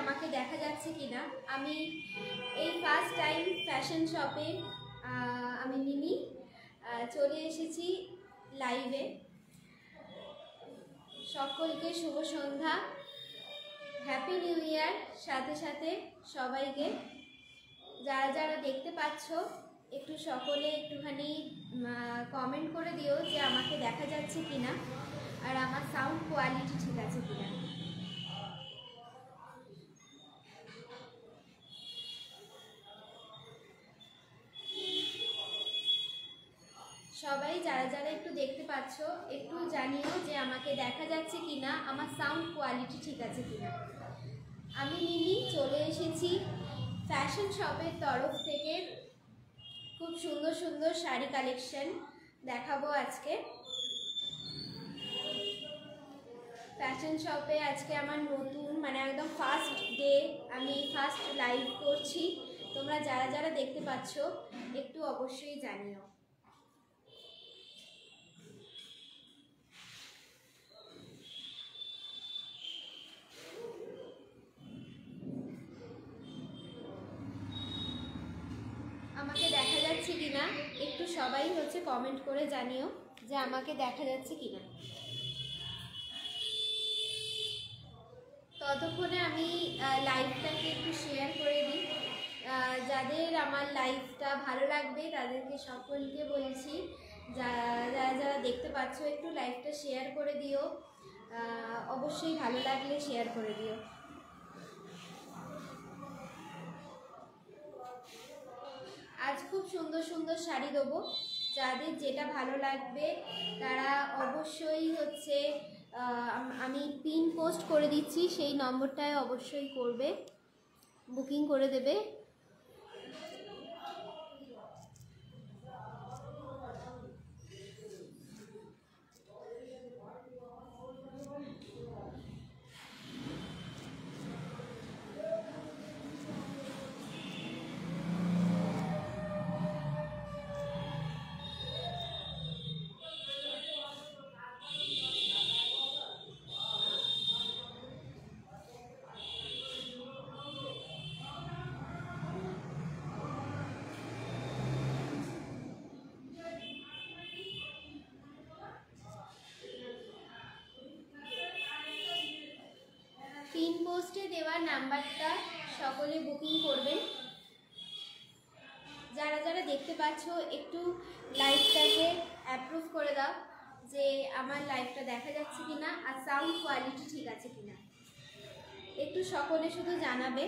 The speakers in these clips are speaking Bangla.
আমাকে দেখা যাচ্ছে কিনা। আমি এই ফার্স্ট টাইম ফ্যাশন শপে আমি মিমি চলে এসেছি লাইভে। সকলকে শুভ সন্ধ্যা, হ্যাপি নিউ ইয়ার। সাথে সাথে সবাইকে যারা যারা দেখতে পাচ্ছ একটু সকলে একটুখানি কমেন্ট করে দিও যে আমাকে দেখা যাচ্ছে কিনা আর আমার সাউন্ড কোয়ালিটি ঠিক আছে কিনা। সবাই যারা যারা একটু দেখতে পাচ্ছ একটু জানিও যে আমাকে দেখা যাচ্ছে কিনা, আমার সাউন্ড কোয়ালিটি ঠিক আছে কিনা। আমি মিমি চলে এসেছি ফ্যাশন শপের তরফ থেকে। খুব সুন্দর সুন্দর শাড়ি কালেকশন দেখাবো আজকে। ফ্যাশন শপে আজকে আমার নতুন একদম ফার্স্ট ডে, আমি ফার্স্ট লাইভ করছি। তোমরা যারা যারা দেখতে পাচ্ছ একটু অবশ্যই জানিও। আমাকে দেখা যাচ্ছে কিনা একটু সবাই কমেন্ট করে জানিও যে আমাকে দেখা যাচ্ছে কিনা। ততক্ষণে আমি লাইভটাকে একটু শেয়ার করে দিই। যাদের আমার লাইভটা ভালো লাগবে তাদেরকে সকলকে বলছি যারা যারা দেখতে পাচ্ছ একটু লাইভটা শেয়ার করে দিও। অবশ্যই ভালো লাগলে শেয়ার করে দিও। আজ খুব সুন্দর সুন্দর শাড়ি দেবো, যাদের যেটা ভালো লাগবে তারা অবশ্যই আমি পিন পোস্ট করে দিচ্ছি, সেই নম্বরটায় অবশ্যই করবে, বুকিং করে দেবে। পিন পোস্টে দেওয়া নাম্বারটা সকলে বুকিং করবেন। যারা যারা দেখতে পাচ্ছ একটু লাইভটাকে অ্যাপ্রুভ করে দাও যে আমার লাইভটা দেখা যাচ্ছে কিনা আর সাউন্ড কোয়ালিটি ঠিক আছে কিনা। একটু সকলে শুধু জানাবে।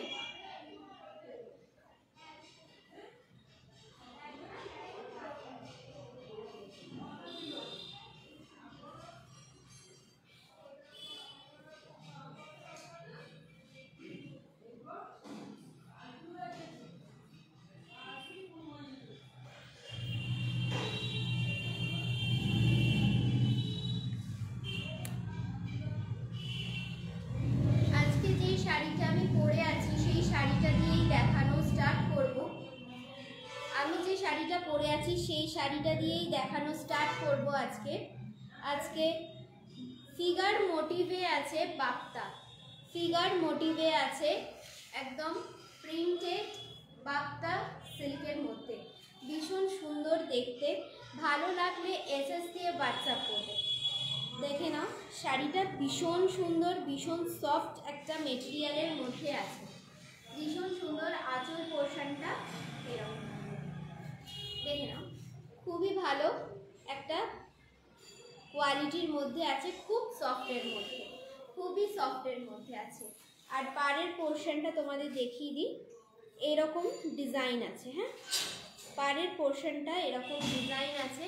শাড়িটা আমি পরে আছি সেই শাড়িটা দিয়েই দেখানো স্টার্ট করব। আমি যে শাড়িটা পরে আছি সেই শাড়িটা দিয়েই দেখানো স্টার্ট করব আজকে ফিগার মোটিভে আছে বাপ্তা, ফিগার মোটিভে আছে একদম প্রিন্টেড বাপ্তা সিল্কের মধ্যে। ভীষণ সুন্দর দেখতে, ভালো লাগলে এসএস দিয়ে হোয়াটসঅ্যাপ করবে। দেখে নাও শাড়িটা ভীষণ সুন্দর, ভীষণ সফট একটা মেটেরিয়ালের মধ্যে আছে। ভীষণ সুন্দর আঁচল পোর্শনটা এরকম দেখে নাও, খুবই ভালো একটা কোয়ালিটির মধ্যে আছে, খুব সফটের মধ্যে, খুবই সফটের মধ্যে আছে। আর পাড়ের পোর্শনটা তোমাদের দেখিয়ে দিই, এরকম ডিজাইন আছে। হ্যাঁ, পাড়ের পোর্শনটা এরকম ডিজাইন আছে।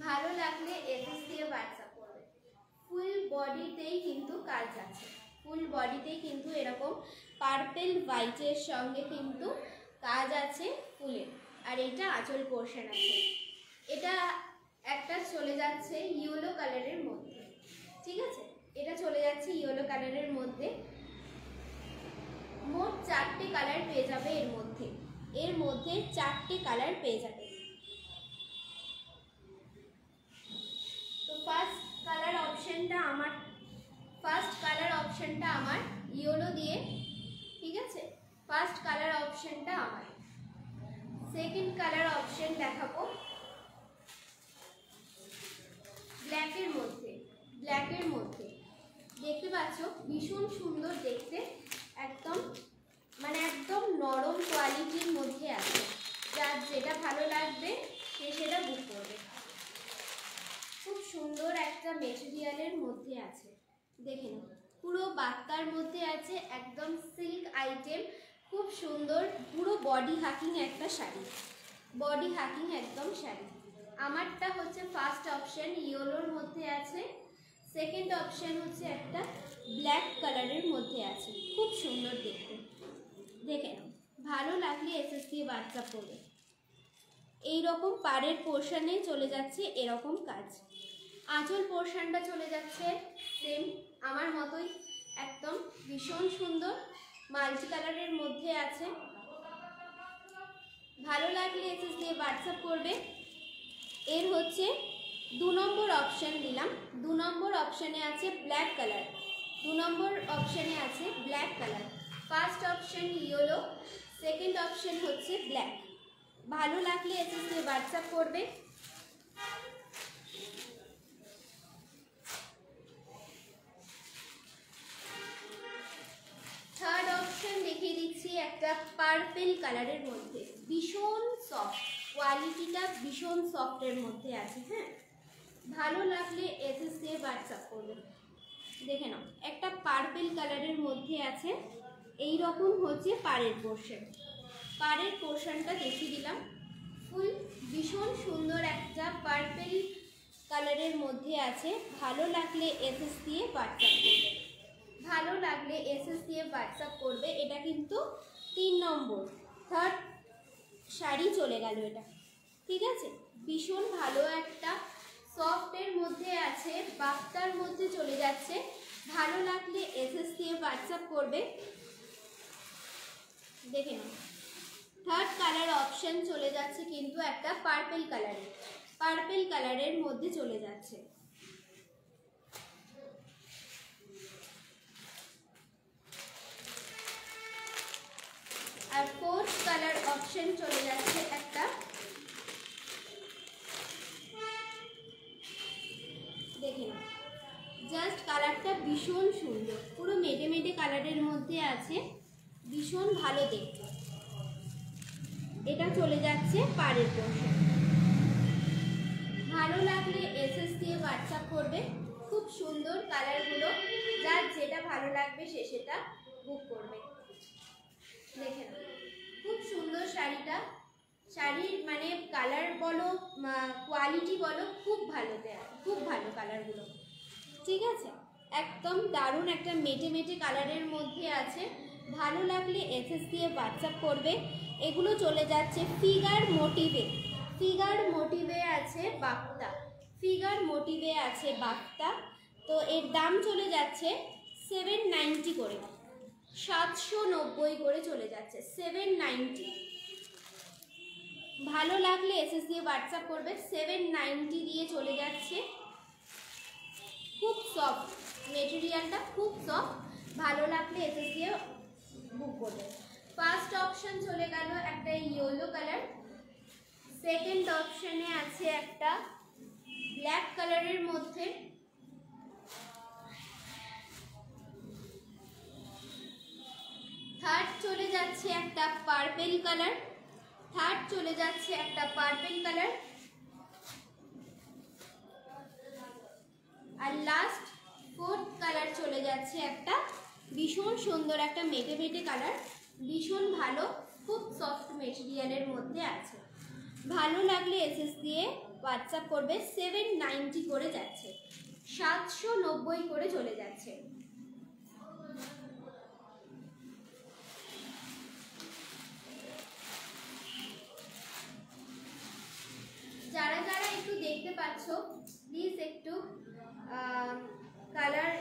ভালো লাগলে এসএস দিয়ে হোয়াটসঅ্যাপ করবে। ফুল বডিতেই কিন্তু কাজ আছে, ফুল বডিতেই কিন্তু এরকম পার্পেল হোয়াইটের সঙ্গে কিন্তু কাজ আছে ফুলের। আর এটা আঁচল পোর্শন আছে। এটা একটা চলে যাচ্ছে ইয়েলো কালারের মধ্যে, ঠিক আছে, এটা চলে যাচ্ছে ইয়েলো কালারের মধ্যে। মোট 4টে কালার পেয়ে যাবে এর মধ্যে 4টে কালার পেয়ে যাবে। তো ফার্স্ট কালার অপশনটা আমার ইয়েলো দিয়ে, ঠিক অপশনটা আমার। সেকেন্ড কালার অপশন দেখাবো ব্ল্যাকের মধ্যে। ব্ল্যাকের মধ্যে দেখতে পাচ্ছ ভীষণ সুন্দর দেখতে, একদম মানে একদম নরম কোয়ালিটির মধ্যে আছে। যার যেটা ভালো লাগবে সে সেটা বুক করবে। খুব সুন্দর একটা মেটেরিয়ালের মধ্যে আছে, দেখে নাও পুরো বাক্তার মধ্যে আছে, একদম সিল্ক আইটেম, খুব সুন্দর, পুরো বডি হাকিং একটা শাড়ি, বডি হাকিং একদম শাড়ি। আমারটা হচ্ছে ফার্স্ট অপশন ইয়েলোর মধ্যে আছে, সেকেন্ড অপশন হচ্ছে একটা ব্ল্যাক কালারের মধ্যে আছে, খুব সুন্দর দেখতে। দেখে নাও, ভালো লাগলে এসএস দিয়ে হোয়াটসঅ্যাপ করবে। এইরকম পাড়ের পোর্শনে চলে যাচ্ছে এরকম কাজ, আঁচল পোর্শনটা চলে যাচ্ছে সেম আমার মতোই, একদম ভীষণ সুন্দর মাল্টি কালারের মধ্যে আছে। ভালো লাগলে এসএস দিয়ে হোয়াটসঅ্যাপ করবে। এর হচ্ছে 2 নম্বর অপশন দিলাম, 2 নম্বর অপশানে আছে ব্ল্যাক কালার, 2 নম্বর অপশানে আছে black colour. First option yellow, second option হচ্ছে ব্ল্যাক। ভালো লাগলে এসএস দিয়ে হোয়াটসঅ্যাপ করবে। থার্ড অপশন দেখিয়ে দিচ্ছি একটা পার্পল কালারের মধ্যে, ভীষণ সফট, কোয়ালিটিটা ভীষণ সফটের মধ্যে আছে। হ্যাঁ, ভালো লাগলে এসএস দিয়ে হোয়াটসঅ্যাপ করবে। দেখে নাও, একটা পার্পল কালারের মধ্যে আছে, এই রকম হচ্ছে পাড়ের পোর্শন। পাড়ের পোর্শনটা দেখিয়ে দিলাম, ফুল ভীষণ সুন্দর একটা পার্পল কালারের মধ্যে আছে। ভালো লাগলে এসএস দিয়ে হোয়াটসঅ্যাপ করবে, ভালো লাগলে এসএস দিয়ে হোয়াটসঅ্যাপ করবে। এটা কিন্তু 3 নম্বর, থার্ড শাড়ি চলে গেল এটা, ঠিক আছে। ভীষণ ভালো একটা সফটের মধ্যে আছে, বাক্তার মধ্যে চলে যাচ্ছে। ভালো লাগলে এসএস দিয়ে হোয়াটসঅ্যাপ করবে। দেখে নাও, থার্ড কালার অপশন চলে যাচ্ছে কিন্তু একটা পার্পল কালারের, পার্পল কালারের মধ্যে চলে যাচ্ছে। আর ফোর্থ কালার অপশন চলে যাচ্ছে একটা, দেখে নাও জাস্ট কালারটা ভীষণ সুন্দর, পুরো মেটে মেটে কালারের মধ্যে আছে, ভীষণ ভালো দেখতে। এটা চলে যাচ্ছে পাড়ের পোর্শন। ভালো লাগলে এসএস দিয়ে হোয়াটসঅ্যাপ করবে। খুব সুন্দর কালারগুলো, যার যেটা ভালো লাগবে সে সেটা বুক করবে। দেখে নাও, খুব সুন্দর শাড়িটা, শাড়ির মানে কালার বলো কোয়ালিটি বলো খুব ভালো দেয়, খুব ভালো কালারগুলো, ঠিক আছে। একদম দারুণ একটা মেটে মেটে কালারের মধ্যে আছে। ভালো লাগলে এসএস দিয়ে হোয়াটসঅ্যাপ করবে। এগুলো চলে যাচ্ছে ফিগার মোটিভে, ফিগার মোটিভে আছে বাক্তা, ফিগার মোটিভে আছে বাক্তা। তো এর দাম চলে যাচ্ছে 790 করে, 790 করে চলে যাচ্ছে, 790। ভালো লাগলে এসএস দিয়ে হোয়াটসঅ্যাপ করবে। 790 দিয়ে চলে যাচ্ছে, খুব সফট মেটেরিয়ালটা, খুব সফট। ভালো লাগলে এসএস দিয়ে বুক করবে। ফার্স্ট অপশন চলে গেল একটা ইয়েলো কালার, সেকেন্ড অপশনে আছে একটা ব্ল্যাক কালারের মধ্যে, থার্ড চলে যাচ্ছে একটা পার্পল কালার, থার্ড চলে যাচ্ছে একটা পার্পল কালার, আর লাস্ট ফোর্থ কালার চলে যাচ্ছে একটা ভীষণ সুন্দর একটা মেটে মেটে কালার, ভীষণ ভালো, খুব সফট মেটেরিয়ালের মধ্যে আছে। ভালো লাগলে এসএস দিয়ে হোয়াটসঅ্যাপ করবে। 790 করে যাচ্ছে, 790 করে চলে যাচ্ছে। যারা যারা একটু দেখতে পাচ্ছ প্লিজ একটু কালার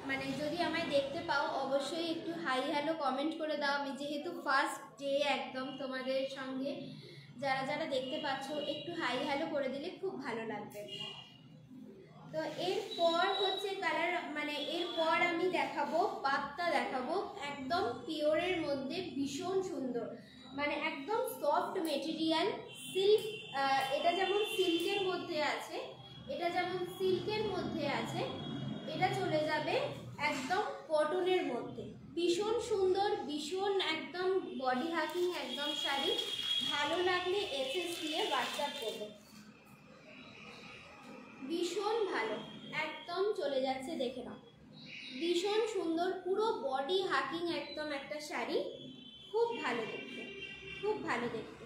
মানে যদি আমায় দেখতে পাও অবশ্যই একটু হাই হ্যালো কমেন্ট করে দাও। আমি যেহেতু ফার্স্ট ডে একদম তোমাদের সঙ্গে, যারা যারা দেখতে পাচ্ছ একটু হাই হ্যালো করে দিলে খুব ভালো লাগবে। তো এরপর হচ্ছে কালার মানে এরপর আমি দেখাবো বাক্তা, দেখাবো একদম একদম পিওরের মধ্যে, ভীষণ সুন্দর, মানে একদম সফট মেটেরিয়াল, সিল্ক। এটা যেমন সিল্কের মধ্যে আছে, এটা যেমন সিল্কের মধ্যে আছে, এটা চলে যাবে একদম কটনের মধ্যে। ভীষণ সুন্দর, ভীষণ একদম বডি হাকিং একদম শাড়ি। ভালো লাগলে এসএস দিয়ে হোয়াটসঅ্যাপ করবে। ভীষণ ভালো, একদম চলে যাচ্ছে, দেখে নাও। ভীষণ সুন্দর, পুরো বডি হাকিং একদম একটা শাড়ি, খুব ভালো দেখতে, খুব ভালো দেখতে।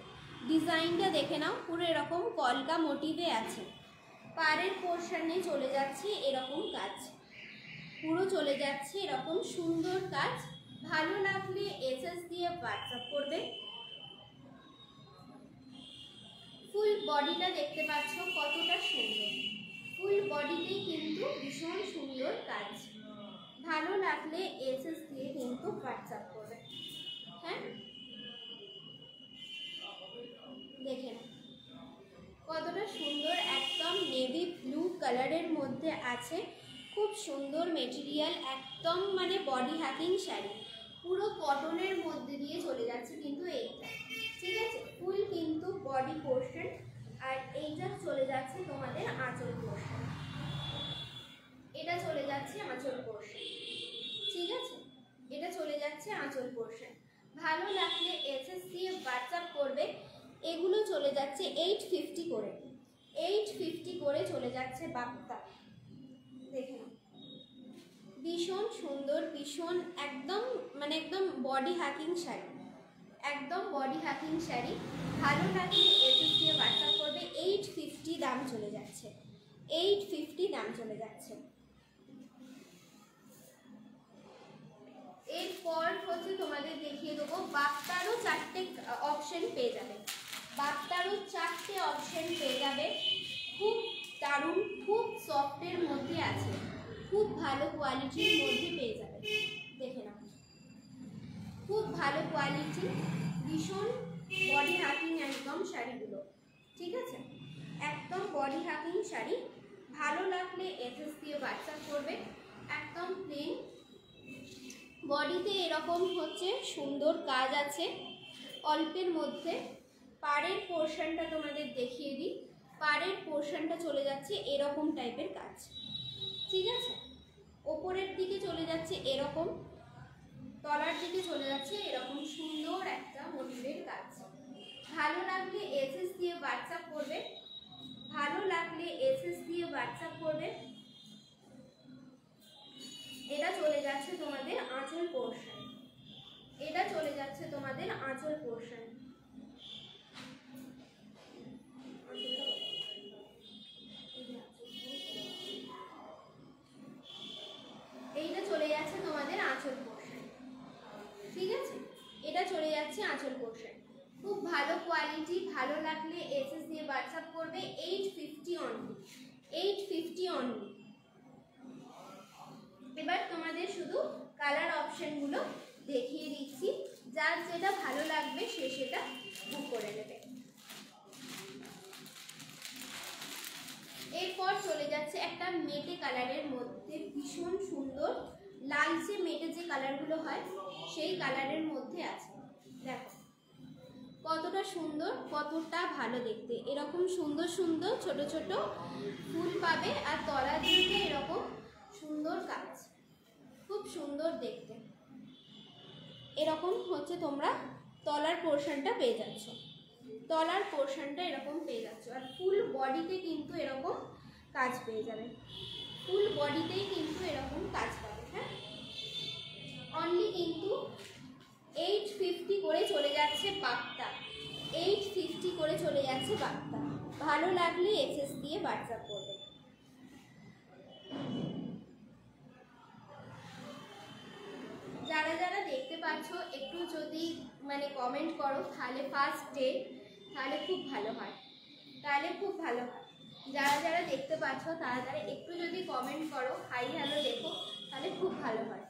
ডিজাইনটা দেখে নাও, পুরো এরকম কলকা মোটিভে আছে। পাড়ের পোর্শনে চলে যাচ্ছে এরকম কাজ, পুরো চলে যাচ্ছে এরকম সুন্দর কাজ। ভালো লাগলে এসএস দিয়ে হোয়াটসঅ্যাপ করবে। ফুল বডিটা দেখতে পাচ্ছ কতটা সুন্দর, ফুল বডিতেই কিন্তু ভীষণ সুন্দর কাজ। ভালো লাগলে এসএস দিয়ে কিন্তু হোয়াটসঅ্যাপ করবে। হ্যাঁ, দেখেন কতটা সুন্দর, একদম নেভি ব্লু কালারের মধ্যে আছে। খুব সুন্দর মেটেরিয়াল, একদম মানে বডি হ্যাকিং শাড়ি, পুরো কটনের মধ্যে দিয়ে চলে যাচ্ছে কিন্তু এইটা, ঠিক আছে। ফুল কিন্তু বডি পোর্শন, আর এইটা চলে যাচ্ছে তোমাদের আঁচল পোর্শন, এটা চলে যাচ্ছে আঁচল পোর্শন, ঠিক আছে। এটা চলে যাচ্ছে আঁচল পোর্শন। ভালো লাগলে এসএস দিয়ে হোয়াটসঅ্যাপ করবে। এগুলো চলে যাচ্ছে 850 করে, 850 করে চলে যাচ্ছে বাপ্তা। দেখে নাও, ভীষণ সুন্দর, ভীষণ একদম মানে একদম বডি হ্যাকিং শাড়ি, একদম বডি হ্যাকিং শাড়ি। ভালো লাগলে এসএস দিয়ে হোয়াটসঅ্যাপ করবে। 850 দাম চলে যাচ্ছে, 850 দাম চলে যাচ্ছে। এরপর হচ্ছে তোমাদের দেখিয়ে দেবো বাপ্তারও 4টে অপশন পেয়ে যাবে, বাপ্তারও 4টে অপশন পেয়ে যাবে। খুব দারুণ, খুব সফটের মধ্যে আছে, খুব ভালো কোয়ালিটির মধ্যে পেয়ে যাবে। দেখে নাও, খুব ভালো কোয়ালিটি, ভীষণ বডি হ্যাকিং একদম শাড়িগুলো, ঠিক আছে। একদম বডি হ্যাকিং শাড়ি। ভালো লাগলে এসএস দিয়ে হোয়াটসঅ্যাপ করবে। একদম প্লেন বডিতে এরকম হচ্ছে সুন্দর কাজ আছে অল্পের মধ্যে। পাড়ের পোর্শনটা তোমাদের দেখিয়ে দিই, পাড়ের পোর্শনটা চলে যাচ্ছে এরকম টাইপের কাজ, ঠিক আছে। ওপরের দিকে চলে যাচ্ছে এরকম, তলার দিকে চলে যাচ্ছে এরকম সুন্দর একটা মোটিভের কাজ। ভালো লাগলে এসএস দিয়ে হোয়াটসঅ্যাপ করবে, ভালো লাগলে এসএস দিয়ে হোয়াটসঅ্যাপ করবে। এটা চলে যাচ্ছে তোমাদের আঁচল পোর্শন, এটা চলে যাচ্ছে তোমাদের আঁচল পোর্শন। এইটা চলে যাচ্ছে তোমাদের আঁচল পোর্শন, ঠিক আছে। এটা চলে যাচ্ছে আঁচল পোর্শন। খুব ভালো কোয়ালিটি। ভালো লাগলে এসএস দিয়ে হোয়াটসঅ্যাপ করবে। 850 অনলি, 850 অনলি। এবার তোমাদের শুধু কালার অপশনগুলো দেখিয়ে দিচ্ছি, যার যেটা ভালো লাগবে সে সেটা বুক করে নেবে। এরপর চলে যাচ্ছে একটা মেটে কালারের মধ্যে, ভীষণ সুন্দর লালচে মেটে যে কালারগুলো হয় সেই কালারের মধ্যে আছে। দেখো কতটা সুন্দর, কতটা ভালো দেখতে। এরকম সুন্দর সুন্দর ছোট ছোট ফুল পাবে, আর তলার দিকে এরকম সুন্দর কাজ, খুব সুন্দর দেখতে। এরকম হচ্ছে তোমরা তলার পোর্শনটা পেয়ে যাচ্ছ, তলার পোর্শনটা এরকম পেয়ে যাচ্ছ। আর ফুল বডিতে কিন্তু এরকম কাজ পেয়ে যাবে, ফুল বডিতেই কিন্তু এরকম কাজ পাবে। হ্যাঁ, অনলি কিন্তু 850 করে চলে যাচ্ছে বাপ্তা, 850 করে চলে যাচ্ছে বাপ্তা। ভালো লাগলে এসএস দিয়ে হোয়াটসঅ্যাপ করবে। যারা যারা দেখতে পাচ্ছ একটু যদি মানে কমেন্ট করো তাহলে ফার্স্ট ডে, তাহলে খুব ভালো হয়, তাহলে খুব ভালো হয়। যারা যারা দেখতে পাচ্ছ তারা তারা একটু যদি কমেন্ট করো, হাই হ্যালো দেখো, তাহলে খুব ভালো হয়।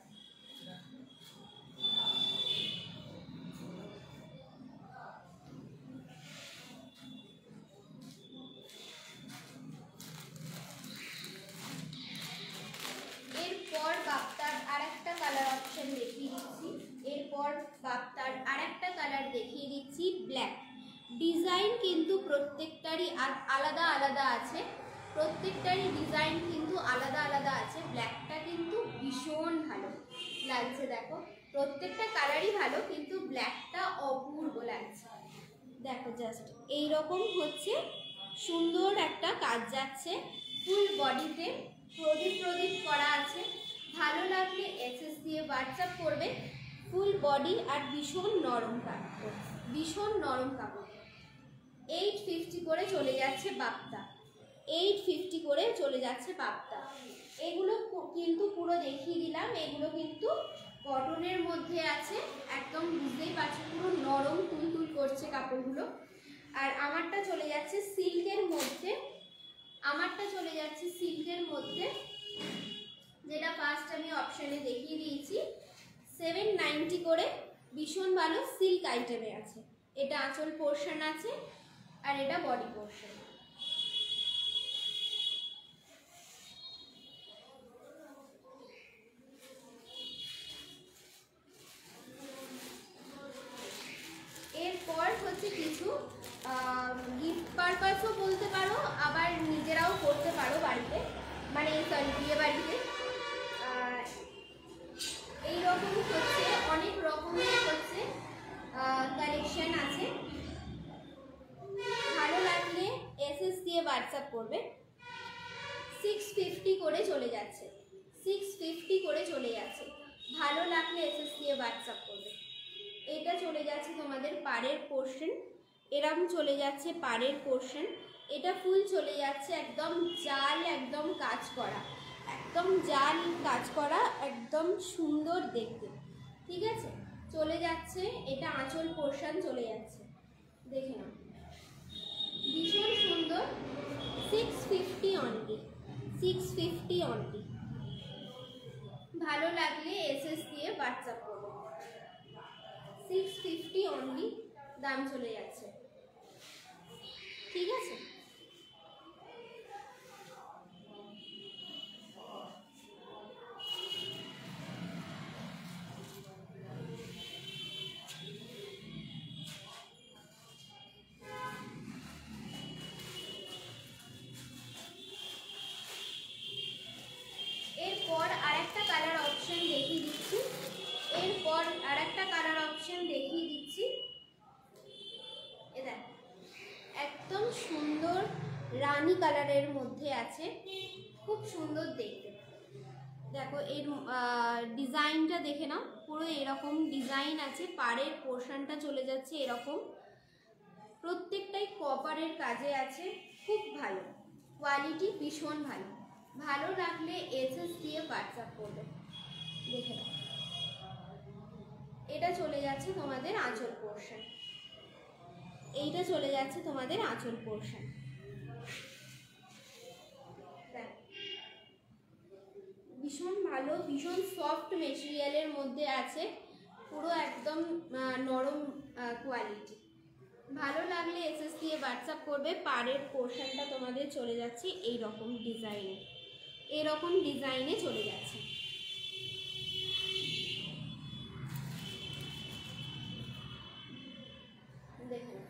এরপর বাপ্তার আর একটা কালার অপশন দেখিয়ে দিচ্ছি। প্রত্যেকটারই আলাদা আলাদা আছে, প্রত্যেকটারই ডিজাইন কিন্তু আলাদা আলাদা আছে। ব্ল্যাকটা কিন্তু ভীষণ ভালো লাগছে, দেখো প্রত্যেকটা কালারই ভালো, কিন্তু ব্ল্যাকটা অপূর্ব লাগছে। দেখো জাস্ট এইরকম হচ্ছে সুন্দর একটা কাজ যাচ্ছে, ফুল বডিতে প্রদীপ প্রদীপ করা আছে। ভালো লাগলে এসএস দিয়ে হোয়াটসঅ্যাপ করবে। ফুল বডি আর ভীষণ নরম কাপড়, ভীষণ নরম কাপড়। 850 করে চলে যাচ্ছে বাপ্তা, 850 করে চলে যাচ্ছে বাপ্তা। এগুলো কিন্তু পুরো দেখিয়ে দিলাম, এগুলো কিন্তু কটনের মধ্যে আছে, একদম বুঝতেই পারছো পুরো নরম তুলতুল করছে কাপড়গুলো। আর আমারটা চলে যাচ্ছে সিল্কের মধ্যে, আমারটা চলে যাচ্ছে সিল্কের মধ্যে, যেটা ফার্স্ট আমি অপশানে দেখিয়ে দিয়েছি। 790 করে ভীষণ ভালো সিল্ক আইটেমে আছে। এটা আঁচল পোর্শন আছে আর এটা বডি পোর্শন। এরপর হচ্ছে কিছু গিফট পারপাসও বলতে পারো, আবার নিজেরাও করতে পারো বাড়িতে, মানে সরি বিয়ে বাড়িতে। এইরকম হচ্ছে অনেক রকমের হচ্ছে কালেকশন আছে। ভালো লাগলে এসএস দিয়ে হোয়াটসঅ্যাপ করবে। 650 করে চলে যাচ্ছে, 650 করে চলে যাচ্ছে। ভালো লাগলে এসএস দিয়ে হোয়াটসঅ্যাপ করবে। এটা চলে যাচ্ছে তোমাদের পাড়ের পোর্শন, এরকম চলে যাচ্ছে পাড়ের পোর্শন। এটা ফুল চলে যাচ্ছে একদম জাল, একদম কাজ করা, একদম জাল কাজ করা, একদম সুন্দর দেখতে। ঠিক আছে, চলে যাচ্ছে এটা আঁচল পোর্শন চলে যাচ্ছে, দেখে নাও ভীষণ সুন্দর। 650 অনলি, 650 অনলি। ভালো লাগলে এসএস দিয়ে হোয়াটসঅ্যাপ করো। 650 অনলি দাম চলে যাচ্ছে। ঠিক আছে, এরপর আরেকটা কালার অপশন দেখিয়ে দিচ্ছি, এরপর আরেকটা কালার অপশন দেখিয়ে দিচ্ছি। এটা একদম সুন্দর রানী কালারের মধ্যে আছে, খুব সুন্দর দেখতে। দেখো এর ডিজাইনটা দেখে নাও, পুরো এরকম ডিজাইন আছে। পাড়ের পোর্শনটা চলে যাচ্ছে এরকম, প্রত্যেকটাই কপারের কাজে আছে, খুব ভালো কোয়ালিটি, ভীষণ ভালো। ভালো লাগলে এসএস দিয়ে হোয়াটসঅ্যাপ করবে, দেখে নাও। এটা চলে যাচ্ছে তোমাদের আঁচল পোর্শন, এইটা চলে যাচ্ছে তোমাদের আঁচল পোর্শন। ভীষণ ভালো, ভীষণ সফট মেটেরিয়ালের মধ্যে আছে, পুরো একদম নরম কোয়ালিটি। ভালো লাগলে এসএস দিয়ে হোয়াটসঅ্যাপ করবে। পাড়ের পোর্শনটা তোমাদের চলে যাচ্ছে এই রকম ডিজাইনে, এরকম ডিজাইনে চলে যাচ্ছে। দেখুন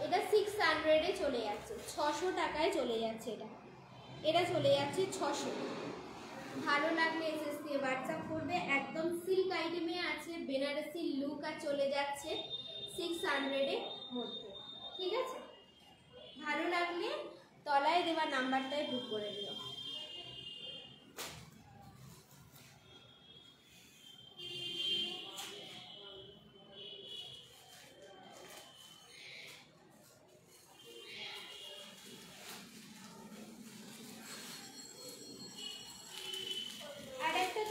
এটা 600-এ চলে যাচ্ছে, 600 টাকায় চলে যাচ্ছে। এটা চলে যাচ্ছে 600। ভালো লাগলে এসএস দিয়ে হোয়াটসঅ্যাপ করবে। একদম সিল্ক আইটেমে আছে, বেনারসি লুক আর চলে যাচ্ছে 600-এর মধ্যে। ঠিক আছে, ভালো লাগলে তলায় দেওয়া নাম্বারটায় বুক করে দিও।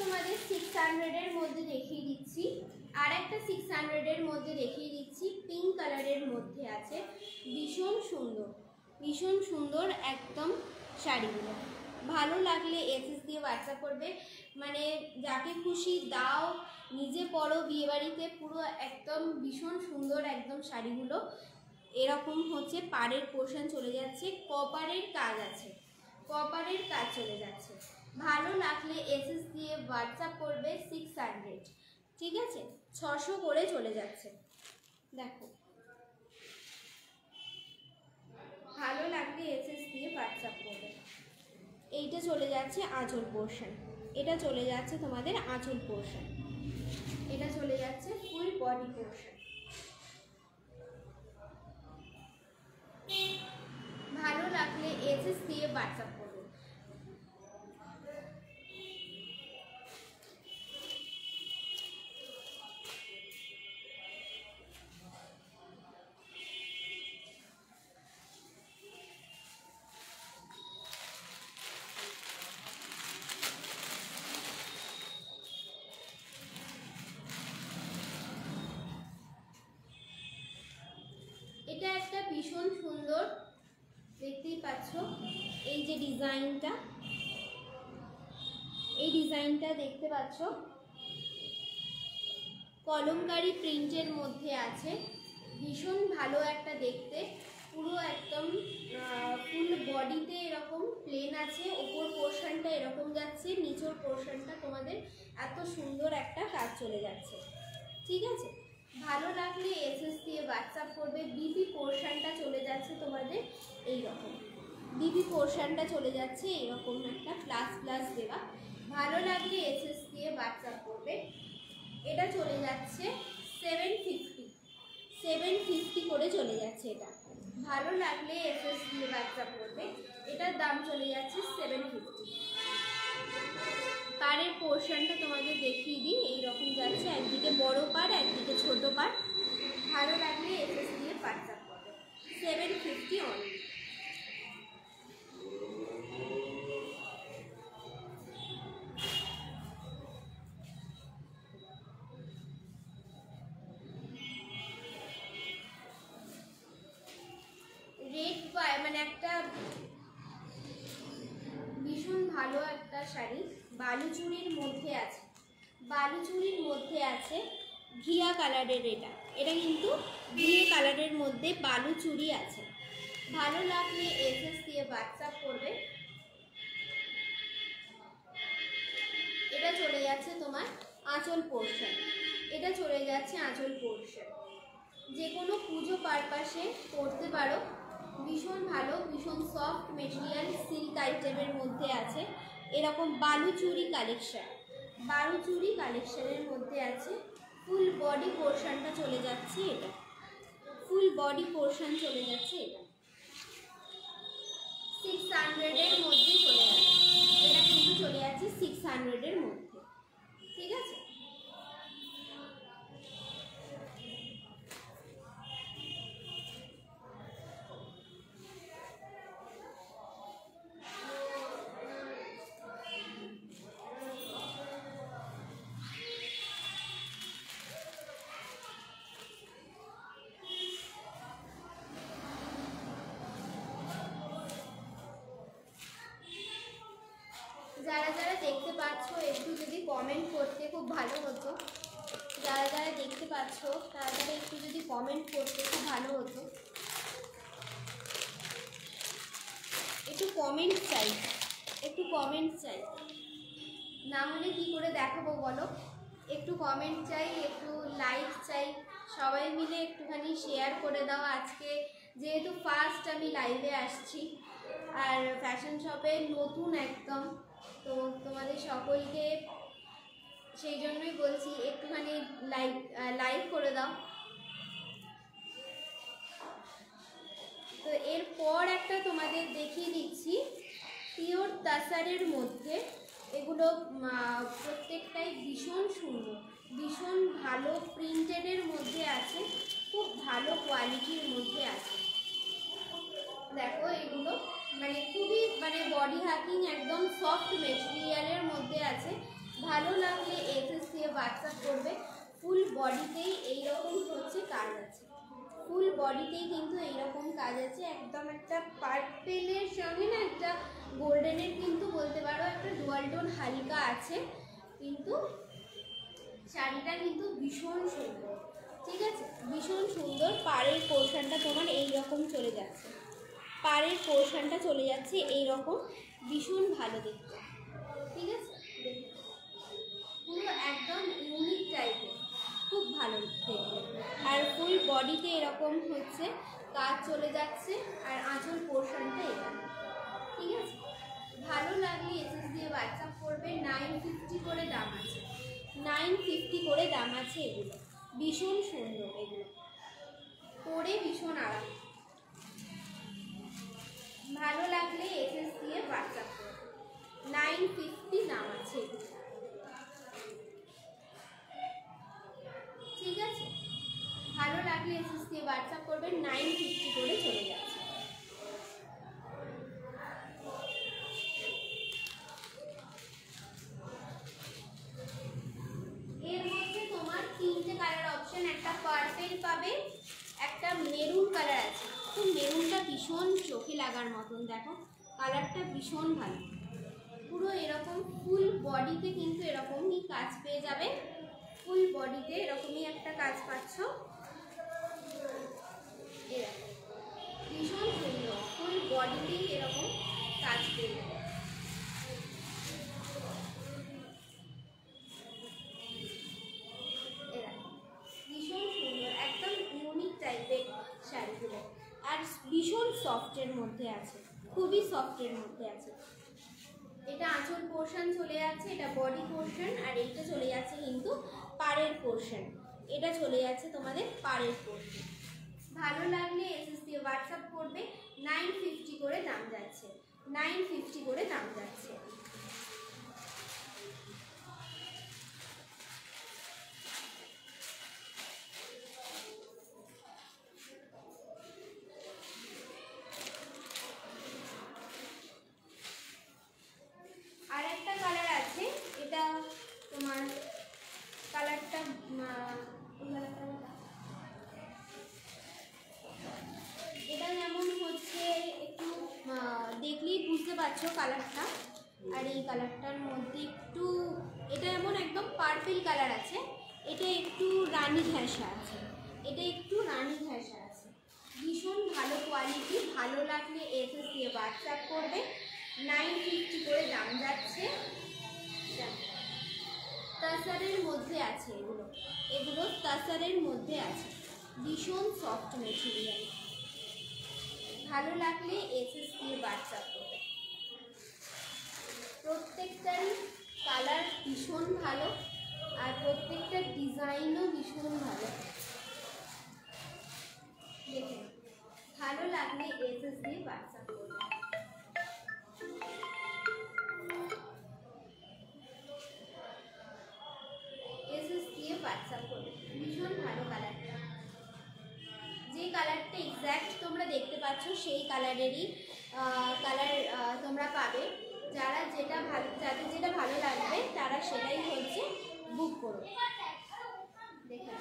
তোমাদের 600-এর মধ্যে দেখিয়ে দিচ্ছি, আর একটা 600-এর মধ্যে দেখিয়ে দিচ্ছি, পিঙ্ক কালারের মধ্যে আছে, ভীষণ সুন্দর, ভীষণ সুন্দর একদম শাড়িগুলো। ভালো লাগলে এসএস দিয়ে হোয়াটসঅ্যাপ করবে, মানে যাকে খুশি দাও, নিজে পরো বিয়েবাড়িতে, পুরো একদম ভীষণ সুন্দর একদম শাড়িগুলো। এরকম হচ্ছে পাড়ের পোর্শন চলে যাচ্ছে, কপারের কাজ আছে, কপারের কাজ চলে যাচ্ছে। ভালো লাগলে এসএস দিয়ে হোয়াটসঅ্যাপ করবে। 600, ঠিক আছে, 600 করে চলে যাচ্ছে। দেখো ভালো লাগলে এসএস দিয়ে হোয়াটসঅ্যাপ করবে। এইটা চলে যাচ্ছে আঁচল পোর্শন, এটা চলে যাচ্ছে তোমাদের আঁচল পোর্শন, এটা চলে যাচ্ছে ফুল বডি পোর্শন। ভালো লাগলে এসএস দিয়ে হোয়াটসঅ্যাপ করবে। এটা একটা ভীষণ সুন্দর, দেখতেই পাচ্ছ এই যে ডিজাইনটা, এই ডিজাইনটা দেখতে পাচ্ছ কলমকারি প্রিন্টের মধ্যে আছে, ভীষণ ভালো একটা দেখতে, পুরো একদম ফুল বডিতে এরকম প্লেন আছে, ওপর পোর্শনটা এরকম যাচ্ছে, নিচের পোর্শনটা তোমাদের এত সুন্দর একটা কাজ চলে যাচ্ছে। ঠিক আছে, ভালো লাগলে এসএস দিয়ে হোয়াটসঅ্যাপ করবে। বিপি পোর্শনটা চলে যাচ্ছে তোমাদের এই রকম, বিপি পোর্শনটা চলে যাচ্ছে এইরকম একটা প্লাস প্লাস দেওয়া। ভালো লাগলে এসএস দিয়ে হোয়াটসঅ্যাপ করবে। এটা চলে যাচ্ছে 750 করে চলে যাচ্ছে এটা। ভালো লাগলে এসএস দিয়ে হোয়াটসঅ্যাপ করবে। এটার দাম চলে যাচ্ছে 750। পাড়ের পোর্শনটা তোমাদের দেখিয়ে দিই, এইরকম যাচ্ছে, একদিকে বড় পাড় একদিকে ছোট পাড়। ভালো লাগলে এসএস দিয়ে হোয়াটসঅ্যাপ করবে। 750 অনলি। রেড মানে একটা ভীষণ ভালো একটা শাড়ি, বালুচুরির মধ্যে আছে, বালুচুরির মধ্যে আছে ঘিয়া কালারের। এটা কিন্তু ঘিয়া কালারের মধ্যে বালুচুরি আছে। ভালো লাগলে এসএস দিয়ে হোয়াটসঅ্যাপ করবে। এটা চলে যাচ্ছে তোমার আঁচল পোর্শন, এটা চলে যাচ্ছে আঁচল পোর্শন। যে কোনো পুজো পারপাসে পরতে পারো, ভীষণ ভালো, ভীষণ সফট মেটেরিয়াল, সিল্ক আইটেমের মধ্যে আছে। এরকম বালুচুরি কালেকশন, বালুচুরি কালেকশনের মধ্যে আছে। ফুল বডি পোর্শনটা চলে যাচ্ছে এটা, ফুল বডি পোর্শন চলে যাচ্ছে এটা 600-এর মধ্যে চলে যাচ্ছে। এটা কিন্তু চলে যাচ্ছে 600-এর মধ্যে। ঠিক আছে, যারা যারা দেখতে পাচ্ছ একটু যদি কমেন্ট করতে খুব ভালো হতো। যারা যারা দেখতে পাচ্ছ তারা তারা একটু যদি কমেন্ট করতে খুব ভালো হতো। একটু কমেন্ট চাই, একটু কমেন্ট চাই, না হলে কি করে দেখাবো বলো। একটু কমেন্ট চাই, একটু লাইক চাই, সবাই মিলে একটুখানি শেয়ার করে দাও। আজকে যেহেতু ফার্স্ট আমি লাইভে আসছি, আর ফ্যাশন শপে নতুন একদম, তো তোমাদের সকলকে সেই জন্যই বলছি একটুখানি লাইক করে দাও। তো এরপর একটা তোমাদের দেখিয়ে দিচ্ছি পিওর তাসারের মধ্যে। এগুলো প্রত্যেকটাই ভীষণ সুন্দর, ভীষণ ভালো প্রিন্টেডের মধ্যে আছে, খুব ভালো কোয়ালিটির মধ্যে আছে। দেখো এগুলো মানে খুবই মানে বডি হাকিং, একদম সফট মেটেরিয়ালের মধ্যে আছে। ভালো লাগলে এসএস দিয়ে হোয়াটসঅ্যাপ করবে। ফুল বডিতেই এইরকম হচ্ছে কাজ আছে, ফুল বডিতেই কিন্তু এইরকম কাজ আছে। একদম একটা পার্পেলের সঙ্গে না একটা গোল্ডেনের কিন্তু বলতে পারো একটা ডুয়াল টোন হালকা আছে, কিন্তু শাড়িটা কিন্তু ভীষণ সুন্দর। ঠিক আছে, ভীষণ সুন্দর। পাড়ের পোর্শনটা তোমার এইরকম চলে যাচ্ছে, পাড়ের পোর্শনটা চলে যাচ্ছে এইরকম, ভীষণ ভালো দেখতে। ঠিক আছে, পুরো একদম ইউনিক টাইপের, খুব ভালো দেখতে। আর ফুল বডিতে এরকম হচ্ছে কাজ চলে যাচ্ছে আর আঁচল পোর্শনটা এখানে। ঠিক আছে, ভালো লাগলে এসএস দিয়ে হোয়াটসঅ্যাপ করবে। 950 করে দাম আছে, 950 করে দাম আছে। এগুলো ভীষণ সুন্দর, এগুলো পরে ভীষণ আরাম। ভালো লাগলে এসএস দিয়ে হোয়াটসঅ্যাপ করবে, 950 দাম আছে এগুলো। ঠিক আছে, ভালো লাগলে এসএস দিয়ে হোয়াটসঅ্যাপ করবে, 950 করে চলে যাচ্ছে। এর মধ্যে তোমার তিনটে কালার অপশন, একটা পার্পল পাবে, একটা মেরুন কালার আছে। তো মেরুনটা ভীষণ চোখে লাগার মতন, দেখো কালারটা ভীষণ ভালো। পুরো এরকম ফুল বডিতে কিন্তু এরকমই কাজ পেয়ে যাবে, ফুল বডিতে এরকমই একটা কাজ পাচ্ছ। এরকম ভীষণ সুন্দর, ফুল বডিতেই এরকম কাজ পেয়ে যাবে। ভীষণ সুন্দর, একদম ইউনিক টাইপের শাড়িগুলো, আর ভীষণ সফটের মধ্যে আছে, খুবই সফটের মধ্যে আছে। এটা আঁচল পোর্শন চলে যাচ্ছে, এটা বডি পোর্শন, আর এইটা চলে যাচ্ছে কিন্তু পাড়ের পোর্শন, এটা চলে যাচ্ছে তোমাদের পাড়ের পোর্শন। ভালো লাগলে এসএস দিয়ে হোয়াটসঅ্যাপ করবে, 950 করে দাম যাচ্ছে, 950 করে দাম যাচ্ছে। আর একটা কালার আছে, এটা তোমার কালারটা এটা যেমন হচ্ছে একটু দেখলেই বুঝতে পারছো কালারটা, আর এই কালারটার মধ্যে একটু এটা এমন একদম পার্পল কালার আছে, এটা একটু রানী ঘেঁষা আছে, এটা একটু রানী ঘেঁষা আছে। ভীষণ ভালো কোয়ালিটি, ভালো লাগলে এসএস দিয়ে হোয়াটসঅ্যাপ করবে, 950 করে দাম যাচ্ছে। তাসারের মধ্যে আছে এগুলো, এগুলো তাসারের মধ্যে আছে, ভীষণ সফট মেটেরিয়াল। ভালো লাগলে এসএস দিয়ে হোয়াটসঅ্যাপ করবে। প্রত্যেকটারই কালার ভীষণ ভালো, আর প্রত্যেকটার ডিজাইনও ভীষণ ভালো। দেখুন, ভালো লাগলে এসএস দিয়ে হোয়াটসঅ্যাপ করবে। এসএস দিয়ে হোয়াটসঅ্যাপ করবে, ভীষণ ভালো কালারটা। যে কালারটা এক্স্যাক্ট তোমরা দেখতে পাচ্ছ সেই কালারেরই কালার তোমরা পাবে। যারা যেটা ভালো, যাদের যেটা ভালো লাগবে তারা সেটাই হচ্ছে বুক করবে। দেখে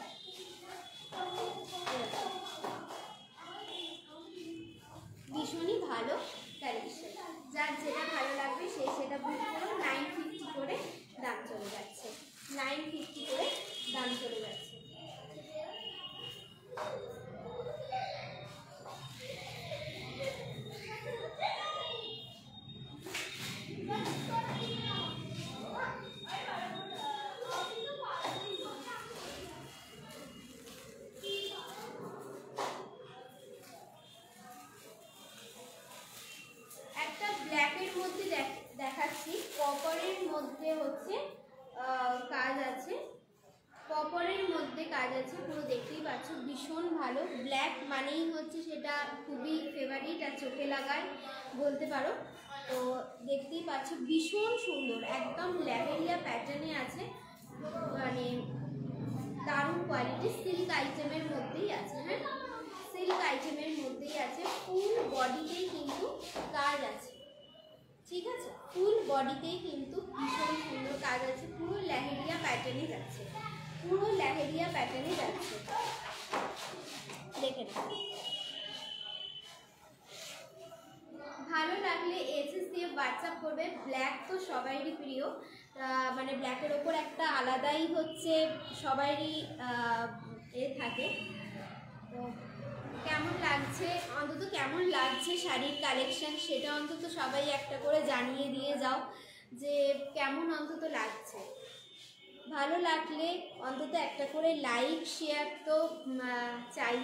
ভীষণই ভালো কালেকশন, যার যেটা ভালো লাগবে সে সেটা বুক করো। 950 করে দাম চলে যাচ্ছে, 950 করে দাম চলে যাচ্ছে। একটা ব্ল্যাকের মধ্যে দেখাচ্ছি, কপারের মধ্যে হচ্ছে কাজ আছে, কপারের মধ্যে কাজ আছে, পুরো দেখতেই পাচ্ছ ভীষণ ভালো। ব্ল্যাক মানেই হচ্ছে সেটা খুবই ফেভারিট আর চোখে লাগায় বলতে পারো। তো দেখতেই পাচ্ছ ভীষণ সুন্দর, একদম ল্যাভেরিয়া প্যাটার্নে আছে, মানে দারুণ কোয়ালিটি। সিল্ক আইটেমের মধ্যেই আছে, হ্যাঁ সিল্ক আইটেমের মধ্যেই আছে, ফুল বডিতেই কিন্তু কাজ আছে। ঠিক আছে, ফুল বডিতেই কিন্তু ভীষণ সুন্দর কাজ আছে, পুরো ল্যাহেরিয়া প্যাটার্নে যাচ্ছে, পুরো ল্যাহেরিয়া প্যাটার্নে যাচ্ছে। দেখে নাও, ভালো লাগলে এসএস দিয়ে হোয়াটসঅ্যাপ করবে। ব্ল্যাক তো সবারই প্রিয়, মানে ব্ল্যাকের ওপর একটা আলাদাই হচ্ছে সবারই থাকে। তো কেমন লাগছে, অন্তত কেমন লাগছে শাড়ির কালেকশন সেটা অন্তত সবাই একটা করে জানিয়ে দিয়ে যাও যে কেমন অন্তত লাগছে। ভালো লাগলে অন্তত একটা করে লাইক শেয়ার তো চাই।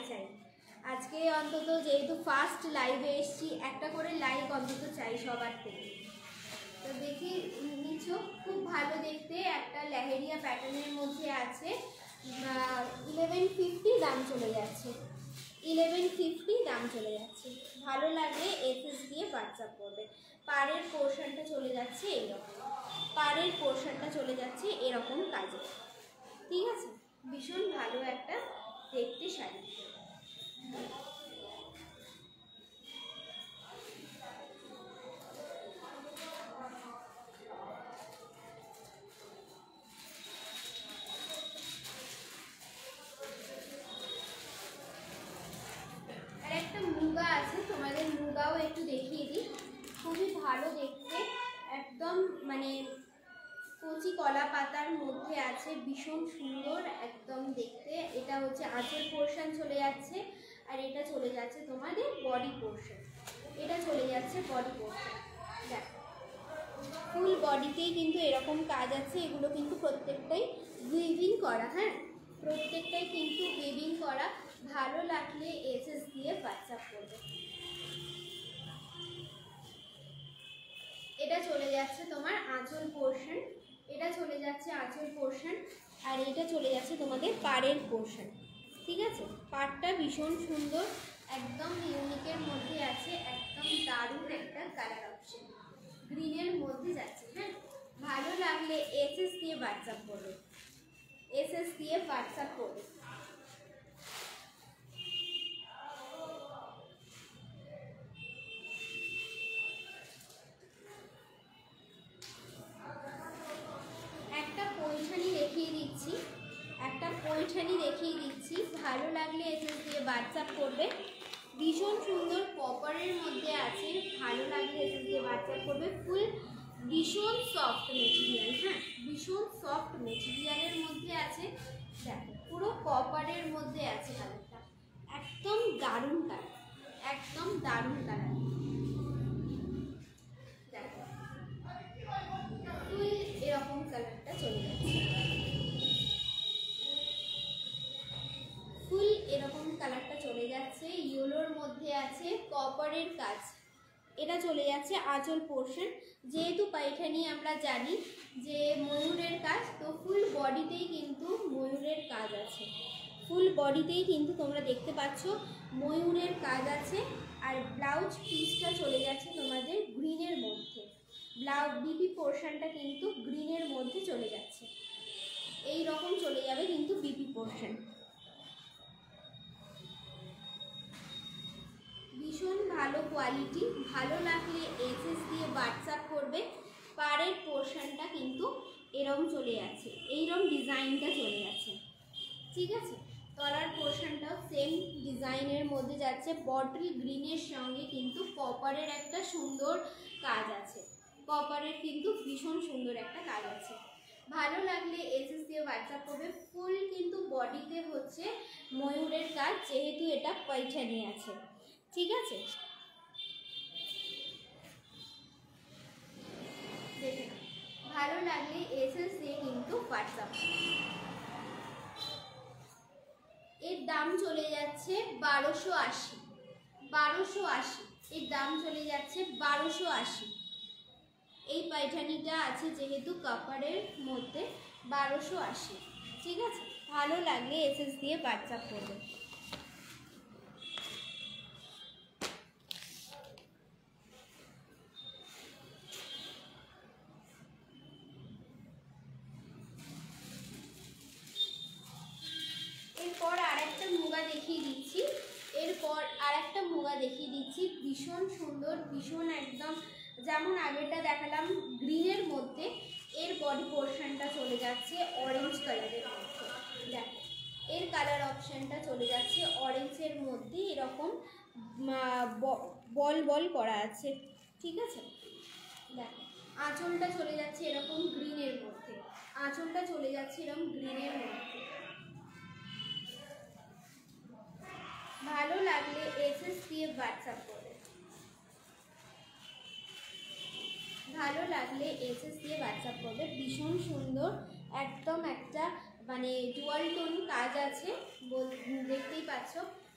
আজকে অন্তত যেহেতু ফার্স্ট লাইভে এসেছি, একটা করে লাইক অন্তত চাই সবার থেকে। তো দেখি নিচ্ছ, খুব ভালো দেখতে, একটা লেহেরিয়া প্যাটার্নের মধ্যে আছে। 1150 দাম চলে যাচ্ছে, 1150 দাম চলে যাচ্ছে। ভালো লাগলে এসএস দিয়ে হোয়াটসঅ্যাপ করবে। পাড়ের পোর্শনটা চলে যাচ্ছে এরকম, পাড়ের পোর্শনটা চলে যাচ্ছে এরকম কাজে, ঠিক আছে? ভীষণ ভালো একটা দেখতে শাড়ি। আর একটা মুগা আছে, তোমাদের মুগাও একটু দেখিয়ে দিই। খুবই ভালো দেখতে, একদম মানে কচি কলা পাতার মধ্যে আছে, ভীষণ সুন্দর একদম দেখতে। এটা হচ্ছে আঁচল পোর্শন চলে যাচ্ছে, আর এটা চলে যাচ্ছে তোমাদের বডি পোর্শন। এটা চলে যাচ্ছে বডি পোর্শন। দেখো ফুল বডিতেই কিন্তু এরকম কাজ আছে। এগুলো কিন্তু প্রত্যেকটাই উইভিং করা, হ্যাঁ, প্রত্যেকটাই কিন্তু উইভিং করা। ভালো লাগলে এসএস দিয়ে হোয়াটসঅ্যাপ করবে। এটা চলে যাচ্ছে তোমার আঁচল পোর্শন, এটা চলে যাচ্ছে আঁচল পোর্শন, আর এটা চলে যাচ্ছে তোমাদের পাড়ের পোর্শন, ঠিক আছে? পাড়টা ভীষণ সুন্দর, একদম ইউনিকের মধ্যে আছে, একদম দারুণ একটা কালার অপশন, গ্রিনের মধ্যে যাচ্ছে, হ্যাঁ। ভালো লাগলে এসএস দিয়ে হোয়াটসঅ্যাপ করবে, এসএস দিয়ে হোয়াটসঅ্যাপ করবে। পৈঠানি দেখিয়ে দিচ্ছি, ভালো লাগলে এসএস দিয়ে হোয়াটসঅ্যাপ করবে। ভীষণ সুন্দর কপারের মধ্যে আছে, ভালো লাগলে এসএস দিয়ে হোয়াটসঅ্যাপ করবে। ফুল ভীষণ সফট মেটেরিয়াল, হ্যাঁ, ভীষণ সফট মেটেরিয়ালের মধ্যে আছে। দেখো পুরো কপারের মধ্যে আছে কালারটা, একদম দারুণ কালার, একদম দারুণ কালার। দেখো ফুল এরকম কালারটা চলে যাচ্ছে, ফুল এরকম কালারটা চলে যাচ্ছে, ইয়েলোর মধ্যে আছে, কপারের কাজ। এটা চলে যাচ্ছে আঁচল পোর্শন। যেহেতু পাইঠানি আমরা জানি যে ময়ূরের কাজ, তো ফুল বডিতেই কিন্তু ময়ূরের কাজ আছে, ফুল বডিতেই কিন্তু তোমরা দেখতে পাচ্ছ ময়ূরের কাজ আছে। আর ব্লাউজ পিসটা চলে যাচ্ছে তোমাদের গ্রিনের মধ্যে, বিপি পোর্শনটা কিন্তু গ্রিনের মধ্যে চলে যাচ্ছে, এই রকম চলে যাবে কিন্তু বিপি পোর্শন। ভীষণ ভালো কোয়ালিটি, ভালো লাগলে এসএস দিয়ে হোয়াটসঅ্যাপ করবে। পাড়ের পোর্শনটা কিন্তু এরকম চলে যাচ্ছে, এইরকম ডিজাইনটা চলে যাচ্ছে, ঠিক আছে? তলার পোর্শনটাও সেম ডিজাইনের মধ্যে যাচ্ছে, বটল গ্রিনের সঙ্গে কিন্তু কপারের একটা সুন্দর কাজ আছে, কপারের কিন্তু ভীষণ সুন্দর একটা কাজ আছে। ভালো লাগলে এসএস দিয়ে হোয়াটসঅ্যাপ করবে। ফুল কিন্তু বডিতে হচ্ছে ময়ূরের কাজ, যেহেতু এটা পৈঠানি আছে, ঠিক আছে? দেখে ভালো লাগলে এসএস দিয়ে কিন্তু হোয়াটসঅ্যাপ। এর দাম চলে যাচ্ছে 1280, 1280 এর দাম চলে যাচ্ছে 1280। এই পাইঠানিটা আছে যেহেতু কাপড়ের মধ্যে 1280, ঠিক আছে? ভালো লাগলে এসএস দিয়ে হোয়াটসঅ্যাপ করবে। এরপর আরেকটা মুগা দেখিয়ে দিচ্ছি, এরপর আরেকটা মুগা দেখিয়ে দিচ্ছি, ভীষণ সুন্দর, ভীষণ একদম যেমন আগেরটা দেখালাম গ্রিনের মধ্যে, এর বডি পোর্শনটা চলে যাচ্ছে অরেঞ্জ কালারের মধ্যে। দেখো এর কালার অপশানটা চলে যাচ্ছে অরেঞ্জের মধ্যে, এরকম বল বল করা আছে, ঠিক আছে? দেখো আঁচলটা চলে যাচ্ছে এরকম গ্রিনের মধ্যে, আঁচলটা চলে যাচ্ছে এরকম গ্রিনের মধ্যে। ভালো লাগলে এসএস দিয়ে হোয়াটসঅ্যাপ করবে, ভালো লাগলে এসএস দিয়ে হোয়াটসঅ্যাপ করবে। ভীষণ সুন্দর, একদম একটা মানে ডুয়াল টোন কাজ আছে, দেখতেই পাচ্ছ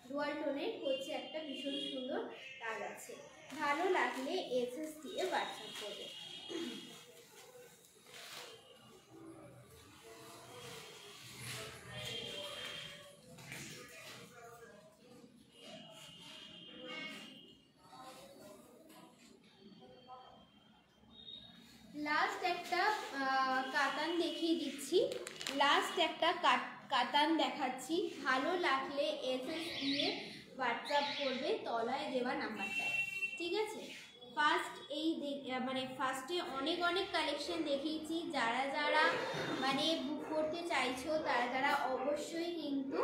ডুয়াল টোনের হচ্ছে একটা ভীষণ সুন্দর কাজ আছে। ভালো লাগলে এসএস দিয়ে হোয়াটসঅ্যাপ করবে। লাস্ট একটা কাতান দেখিয়ে দিচ্ছি, লাস্ট একটা কাতান দেখাচ্ছি। ভালো লাগলে এসএস দিয়ে হোয়াটসঅ্যাপ করবে তলায় দেওয়া নাম্বারটায়, ঠিক আছে। ফার্স্ট এই মানে ফার্স্টে অনেক কালেকশন দেখিয়েছি। যারা যারা মানে বুক করতে চাইছো তারা অবশ্যই কিন্তু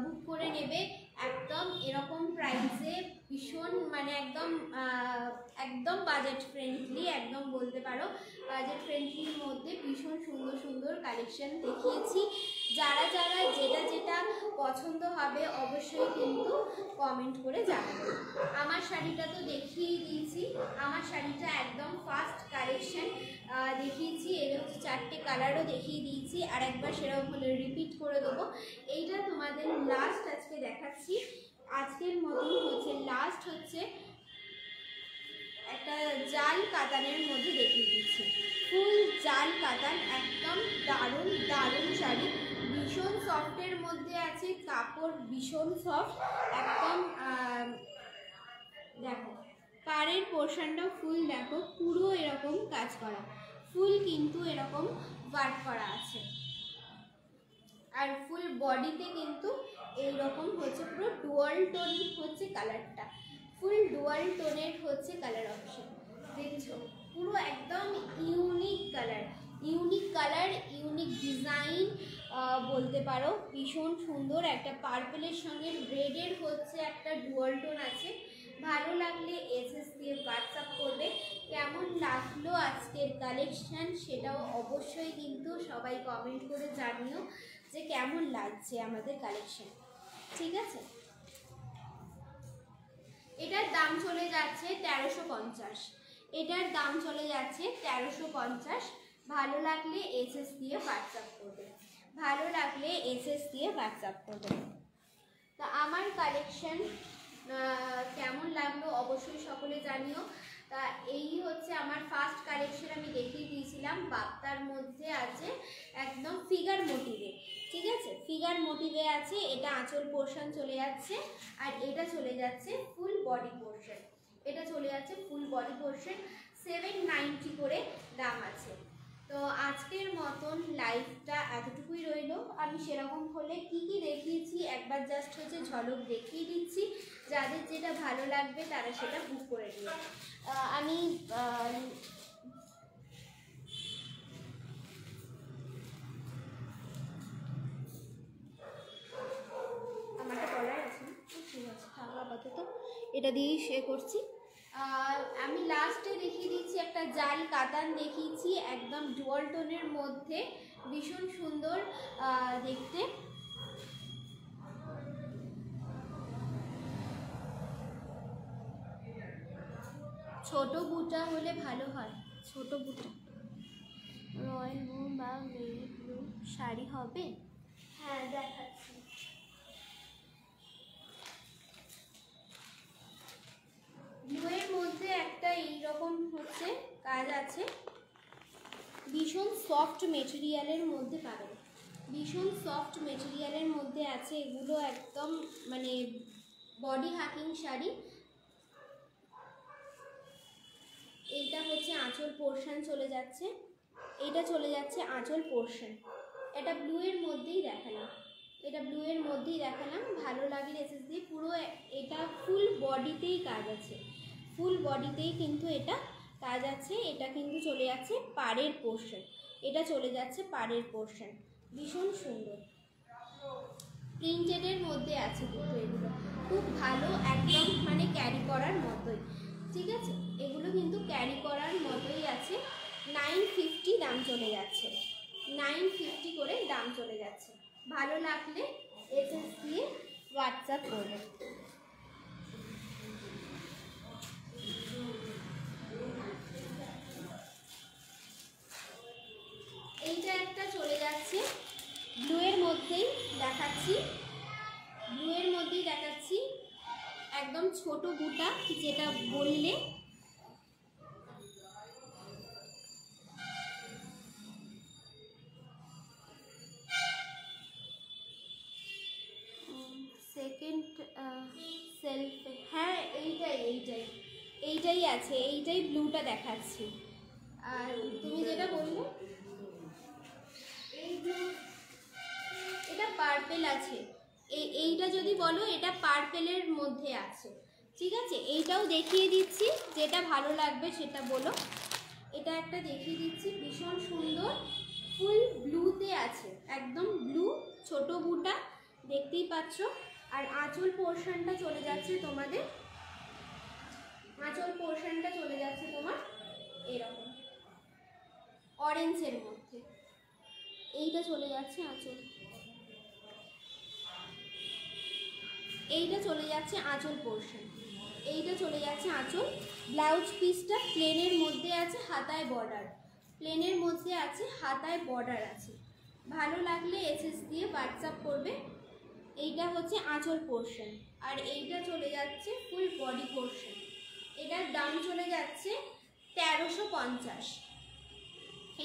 বুক করে নেবে। একদম এরকম প্রাইসে ভীষণ মানে একদম বাজেট ফ্রেন্ডলি, একদম বলতে পারো বাজেট ফ্রেন্ডলির মধ্যে ভীষণ সুন্দর কালেকশন দেখিয়েছি। যারা যেটা পছন্দ হবে অবশ্যই কিন্তু কমেন্ট করে জানাবে। আমার শাড়িটা তো দেখিয়েই দিয়েছি, আমার শাড়িটা একদম ফার্স্ট কালেকশন দেখিয়েছি। এর হচ্ছে 4টে কালারও দেখিয়ে দিয়েছি, আর একবার সেরকম হলে রিপিট করে দেবো। এইটা তোমাদের লাস্ট আজকে দেখাচ্ছি, আজকের মতন হচ্ছে লাস্ট হচ্ছে একটা জাল কাতানের মধ্যে দেখিয়ে দিচ্ছি। ফুল জাল কাতান, একদম দারুণ শাড়ি, ভীষণ সফটের মধ্যে আছে, কাপড় ভীষণ সফট একদম। দেখো পাড়ের পোর্শনটা ফুল দেখো পুরো এরকম কাজ করা, ফুল কিন্তু এরকম ওয়ার্ক করা আছে, আর ফুল বডিতে কিন্তু এইরকম হচ্ছে পুরো ডুয়াল টোন হচ্ছে কালারটা, ফুল ডুয়াল টোনের হচ্ছে কালার অপশন। দেখছো পুরো একদম ইউনিক কালার, ইউনিক ডিজাইন বলতে পারো। ভীষণ সুন্দর একটা পার্পেলের সঙ্গে রেডের হচ্ছে একটা ডুয়াল টোন আছে। ভালো লাগলে এসএস দিয়ে হোয়াটসঅ্যাপ করবে। কেমন লাগলো আজকের কালেকশন সেটাও অবশ্যই কিন্তু সবাই কমেন্ট করে জানিও যে কেমন লাগছে আমাদের কালেকশন, ঠিক আছে। এটার দাম চলে যাচ্ছে 1350, এটার দাম চলে যাচ্ছে 1350। ভালো লাগলে এসএস দিয়ে হোয়াটসঅ্যাপ করবে, ভালো লাগলে এসএস দিয়ে হোয়াটসঅ্যাপ করবে। তা আমার কালেকশন কেমন লাগলো অবশ্যই সকলে জানিও। তা এই হচ্ছে আমার ফার্স্ট কালেকশন, আমি দেখিয়ে দিয়েছিলাম বাপ্তার মধ্যে আছে একদম ফিগার মোটিভে, ঠিক আছে, ফিগার মোটিভে আছে। এটা আঁচল পোর্শন চলে যাচ্ছে, আর এটা চলে যাচ্ছে ফুল বডি পোর্শন, এটা চলে যাচ্ছে ফুল বডি পোর্শন। 790 করে দাম আছে। তো আজকের মতন লাইভটা এতটুকুই রইল। আমি সেরকম হলে কি দেখিয়েছি একবার জাস্ট হচ্ছে ঝলক দেখিয়ে দিচ্ছি, যাদের যেটা ভালো লাগবে তারা সেটা বুক করে দিও। আমি আমারটা বলার আছে, ঠিক আছে থাকলো আপাতত, এটা দিয়েই শেয়ার করছি। আমি লাস্টে দেখিয়ে দিচ্ছি একটা জাল কাতান দেখিয়েছি, একদম ডুয়াল টোনের মধ্যে ভীষণ সুন্দর দেখতে। ছোট বুটা হলে ভালো হয়, ছোট বুটা রয়্যাল ব্লু বা নেভি ব্লু শাড়ি হবে। হ্যাঁ দেখাচ্ছি, ব্লুয়ের মধ্যে একটা এইরকম হচ্ছে কাজ আছে, ভীষণ সফট মেটেরিয়ালের মধ্যে পাবেন, ভীষণ সফট মেটেরিয়ালের মধ্যে আছে এগুলো, একদম মানে বডি হাকিং শাড়ি। এইটা হচ্ছে আঁচল পোর্শন চলে যাচ্ছে, এটা চলে যাচ্ছে আঁচল পোর্শন। এটা ব্লুয়ের মধ্যেই দেখালাম, এটা ব্লুয়ের মধ্যেই দেখালাম। ভালো লাগলে এসএস দিয়ে পুরো এটা ফুল বডিতেই কাজ আছে, ফুল বডিতেই কিন্তু এটা কাজ আছে। এটা কিন্তু চলে যাচ্ছে পাড়ের পোর্শন, এটা চলে যাচ্ছে পাড়ের পোর্শন, ভীষণ সুন্দর প্রিন্টেডের মধ্যে আছে কিন্তু এগুলো খুব ভালো, একদম মানে ক্যারি করার মতোই, ঠিক আছে। এগুলো কিন্তু ক্যারি করার মতোই আছে। 950 দাম চলে যাচ্ছে, 950 করে দাম চলে যাচ্ছে। ভালো লাগলে এসএস দিয়ে হোয়াটসঅ্যাপ করবে। এইটা একটা চলে যাচ্ছে দেখাচ্ছি, ব্লুয়ের মধ্যেই দেখাচ্ছি, একদম ছোট বুটা যেটা বললে। সেকেন্ড সেলফ, হ্যাঁ এইটাই আছে, এইটাই ব্লুটা দেখাচ্ছি। আর তুমি যেটা বললে এই ব্লু, এটা পার্পেল আছে। এইটা যদি বলো এটা পার্পেলের মধ্যে আছে, ঠিক আছে। এইটাও দেখিয়ে দিচ্ছি, যেটা ভালো লাগবে সেটা বলো। এটা একটা দেখিয়ে দিচ্ছি, ভীষণ সুন্দর, ফুল ব্লুতে আছে, একদম ব্লু, ছোট বুটা, দেখতেই পাচ্ছ। আর আঁচল পোর্শনটা চলে যাচ্ছে তোমাদের, আঁচল পোর্শনটা চলে যাচ্ছে তোমার এরকম অরেঞ্জের মধ্যে। এইটা চলে যাচ্ছে আঁচল, এইটা চলে যাচ্ছে আঁচল পোর্শন, এইটা চলে যাচ্ছে আঁচল। ব্লাউজ পিসটা প্লেনের মধ্যে আছে, হাতায় বর্ডার, প্লেনের মধ্যে আছে, হাতায় বর্ডার আছে। ভালো লাগলে এসএস দিয়ে হোয়াটসঅ্যাপ করবে। এইটা হচ্ছে আঁচল পোর্শন, আর এইটা চলে যাচ্ছে ফুল বডি পোর্শন। এটার দাম চলে যাচ্ছে 1350,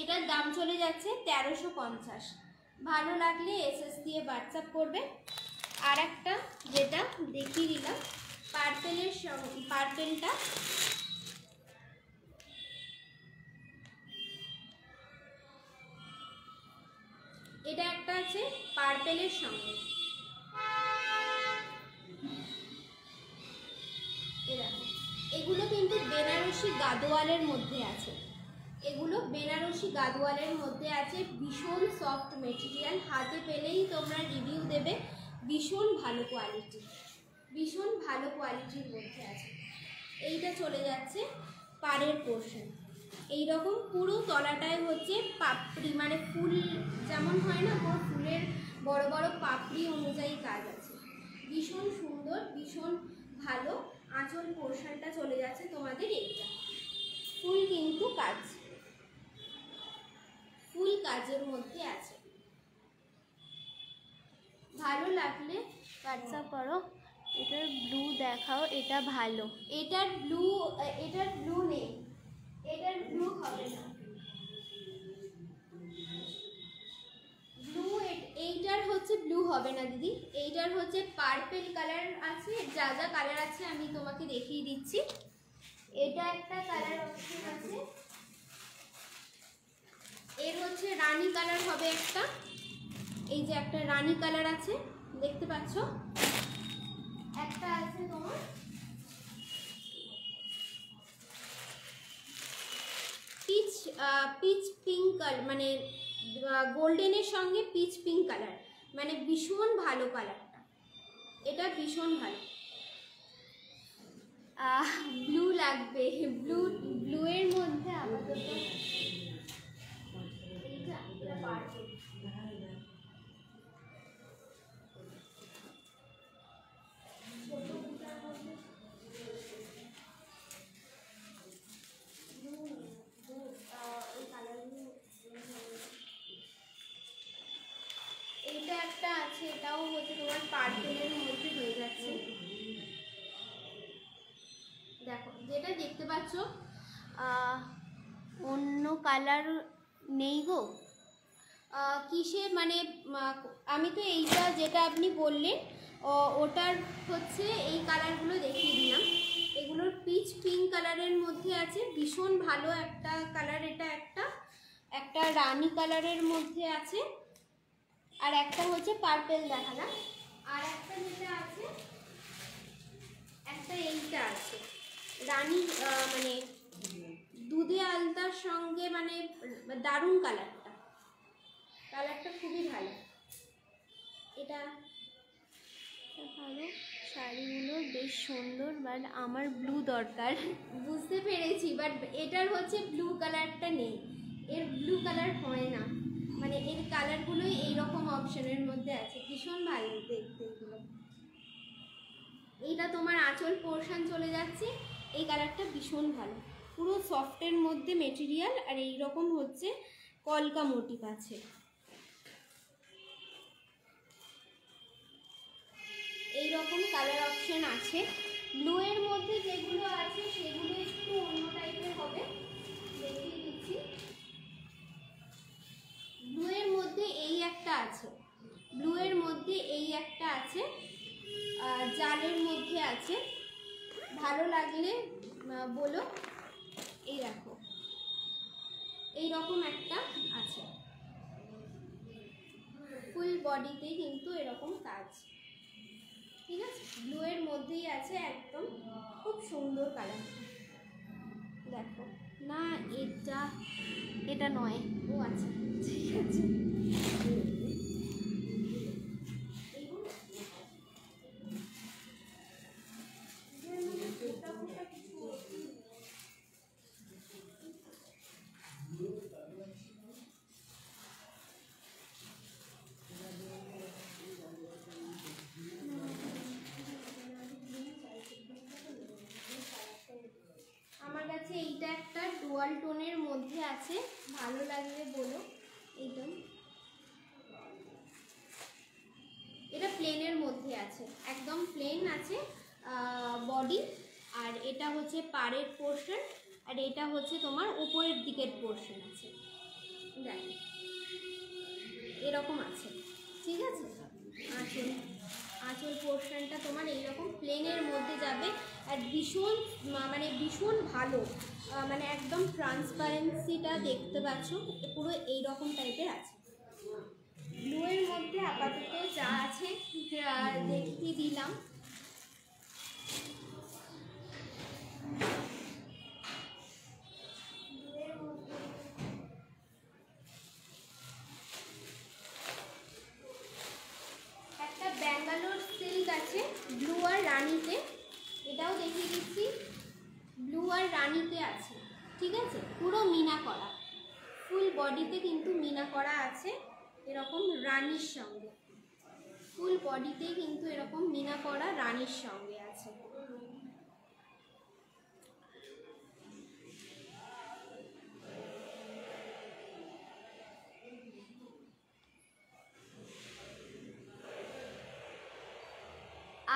এটার দাম চলে যাচ্ছে 1350। ভালো লাগলে এসএস দিয়ে হোয়াটসঅ্যাপ করবে। আর একটা যেটা দেখিয়ে দিলাম পার্পেলের সঙ্গে, পার্পেলটা এটা একটা আছে পার্পেলের সঙ্গে, এগুলো কিন্তু বেনারসি গাদোয়ালের মধ্যে আছে, এগুলো বেনারসি গাদোয়ালের মধ্যে আছে। ভীষণ সফট মেটেরিয়াল, হাতে পেলেই তোমরা রিভিউ দেবে, ভীষণ ভালো কোয়ালিটি, ভীষণ ভালো কোয়ালিটির মধ্যে আছে। এইটা চলে যাচ্ছে পাড়ের পোর্শন, এইরকম পুরো তলাটায় হচ্ছে পাপড়ি, মানে ফুল যেমন হয় না, ফুলের বড় বড় পাপড়ি অনুযায়ী কাজ আছে, ভীষণ সুন্দর, ভীষণ ভালো। আঁচল পোর্শনটা চলে যাচ্ছে তোমাদের এইটা, ফুল কিন্তু কাজ, ফুল কাজের মধ্যে আছে। ভালো লাগলে হোয়াটসঅ্যাপ করো। এটার ব্লু দেখাও, এটা ভালো, এটার ব্লু নেই, এটার ব্লু হবে না, ব্লু এইটার হচ্ছে ব্লু হবে না দিদি, এইটার হচ্ছে পার্পেল কালার আছে। যা যা কালার আছে আমি তোমাকে দেখিয়ে দিচ্ছি। এটা একটা কালার অপশন আছে, এর হচ্ছে রানী কালার হবে একটা, এই যে একটা রানী কালার আছে দেখতে পাচ্ছ, একটা আছে তোমার পিচ পিঙ্ক কালার, মানে গোল্ডেনের সঙ্গে পিচ পিঙ্ক কালার, মানে ভীষণ ভালো কালারটা, এটা ভীষণ ভালো। ব্লু লাগবে, ব্লুয়ের মধ্যে আপাতত এইটা পারফেক্ট। এইটা একটা আছে, এটাও হচ্ছে তোমার পার্পেলের মধ্যে হয়ে যাচ্ছে। দেখো যেটা দেখতে পাচ্ছ অন্য কালার নেই গো, কিসে মানে আমি তো এইটা যেটা আপনি বললেন ওটার হচ্ছে এই কালারগুলো দেখিয়ে দিলাম। এগুলোর পিচ পিঙ্ক কালারের মধ্যে আছে, ভীষণ ভালো একটা কালার। এটা একটা রানী কালারের মধ্যে আছে, আর একটা হচ্ছে পার্পেল দেখালাম, আর একটা যেটা আছে একটা এইটা আছে রানী, মানে দুধে আলতার সঙ্গে, মানে দারুণ কালারটা খুবই ভালো। এটা ভালো, শাড়িগুলো বেশ সুন্দর, বাট আমার ব্লু দরকার, বুঝতে পেরেছি, বাট এটার হচ্ছে ব্লু কালারটা নেই, এর ব্লু কালার হয় না, মানে এর কালারগুলোই এইরকম অপশনের মধ্যে আছে, ভীষণ ভালো দেখতে এগুলো। এইটা তোমার আঁচল পোর্শন চলে যাচ্ছে, এই কালারটা ভীষণ ভালো, পুরো সফটের মধ্যে মেটেরিয়াল, আর এইরকম হচ্ছে কলকা মোটিভ আছে। রকম কালার অপশন আছে। ব্লু এর মধ্যে যেগুলো আছে সেগুলো একটু অন্য টাইপের হবে, দেখিয়ে দিচ্ছি। ব্লু এর মধ্যে এই একটা আছে, ব্লু এর মধ্যে এই একটা আছে, জালের মধ্যে আছে, ভালো লাগলে বলো। এই দেখো এই রকম একটা আছে, ফুল বডিতে কিন্তু এরকম কাজ, ঠিক আছে। ব্লু এর মধ্যেই আছে, একদম খুব সুন্দর কালার। দেখো না, এটা নয়, ও আচ্ছা ঠিক আছে। আমার কাছে এইটা একটা ডুয়াল টোনের মধ্যে আছে, ভালো লাগলে বলো। এইটা এটা প্লেনের মধ্যে আছে, একদম প্লেন আছে বডি, আর এটা হচ্ছে পাড়ের পোর্শন, আর এটা হচ্ছে তোমার উপরের দিকের পোর্শন আছে, দেখ এরকম আছে, ঠিক আছে। আঁচল পোর্শনটা তোমার এইরকম প্লেনের মধ্যে যাবে, আর ভীষণ মানে ভীষণ ভালো, মানে একদম ট্রান্সপারেন্সিটা দেখতে পাচ্ছ, পুরো এইরকম টাইপের আছে। ব্লু এর মধ্যে আপাতত যা আছে দেখিয়ে দিলাম। একটা ব্যাঙ্গালোর সিল্ক আছে ব্লু আর রানিতে, এটাও দেখিয়ে দিচ্ছি। ব্লু আর রানিতে আছে, ঠিক আছে, পুরো মিনা করা, ফুল বডিতে কিন্তু মিনা করা আছে এরকম রানির সঙ্গে, ফুল বডিতে কিন্তু এরকম মিনা করা রানির সঙ্গে আছে।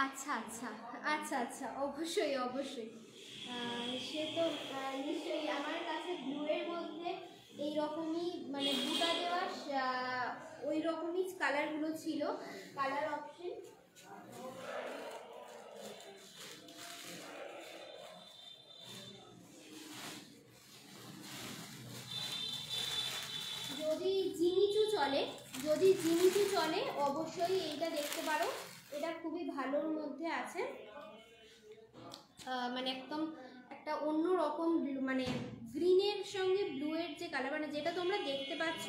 আচ্ছা আচ্ছা আচ্ছা আচ্ছা, অবশ্যই অবশ্যই, সে তো নিশ্চয়ই। আমার কাছে ব্লু এর মধ্যে এইরকমই মানে বুটা দেওয়া ওই রকমই কালারগুলো ছিল, কালার অপশন। যদি জিমিচু চলে অবশ্যই এইটা দেখতে পারো, এটা খুবই ভালোর মধ্যে আছে, মানে একদম একটা অন্য রকম মানে গ্রিনের সঙ্গে ব্লু এর যে কালার, মানে যেটা তোমরা দেখতে পাচ্ছ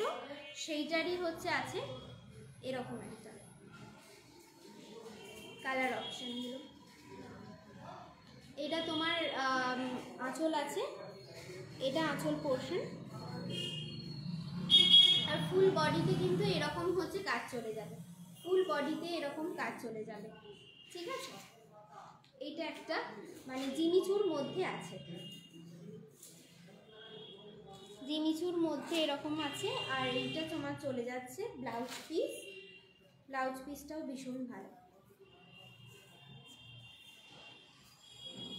সেইটারই হচ্ছে আছে এরকম একটা কালার অপশনগুলো। এটা তোমার আঁচল আছে, এটা আঁচল পোর্শন, আর ফুল বডিতে কিন্তু এরকম হচ্ছে কাজ চলে যাবে, ফুল বডিতে এরকম কাজ চলে যাবে, ঠিক আছে। এইটা একটা মানে জিমিচুর মধ্যে আছে, জিমিচুর মধ্যে এরকম আছে। আর এইটা তোমার চলে যাচ্ছে ব্লাউজ পিস, ব্লাউজ পিসটাও ভীষণ ভালো,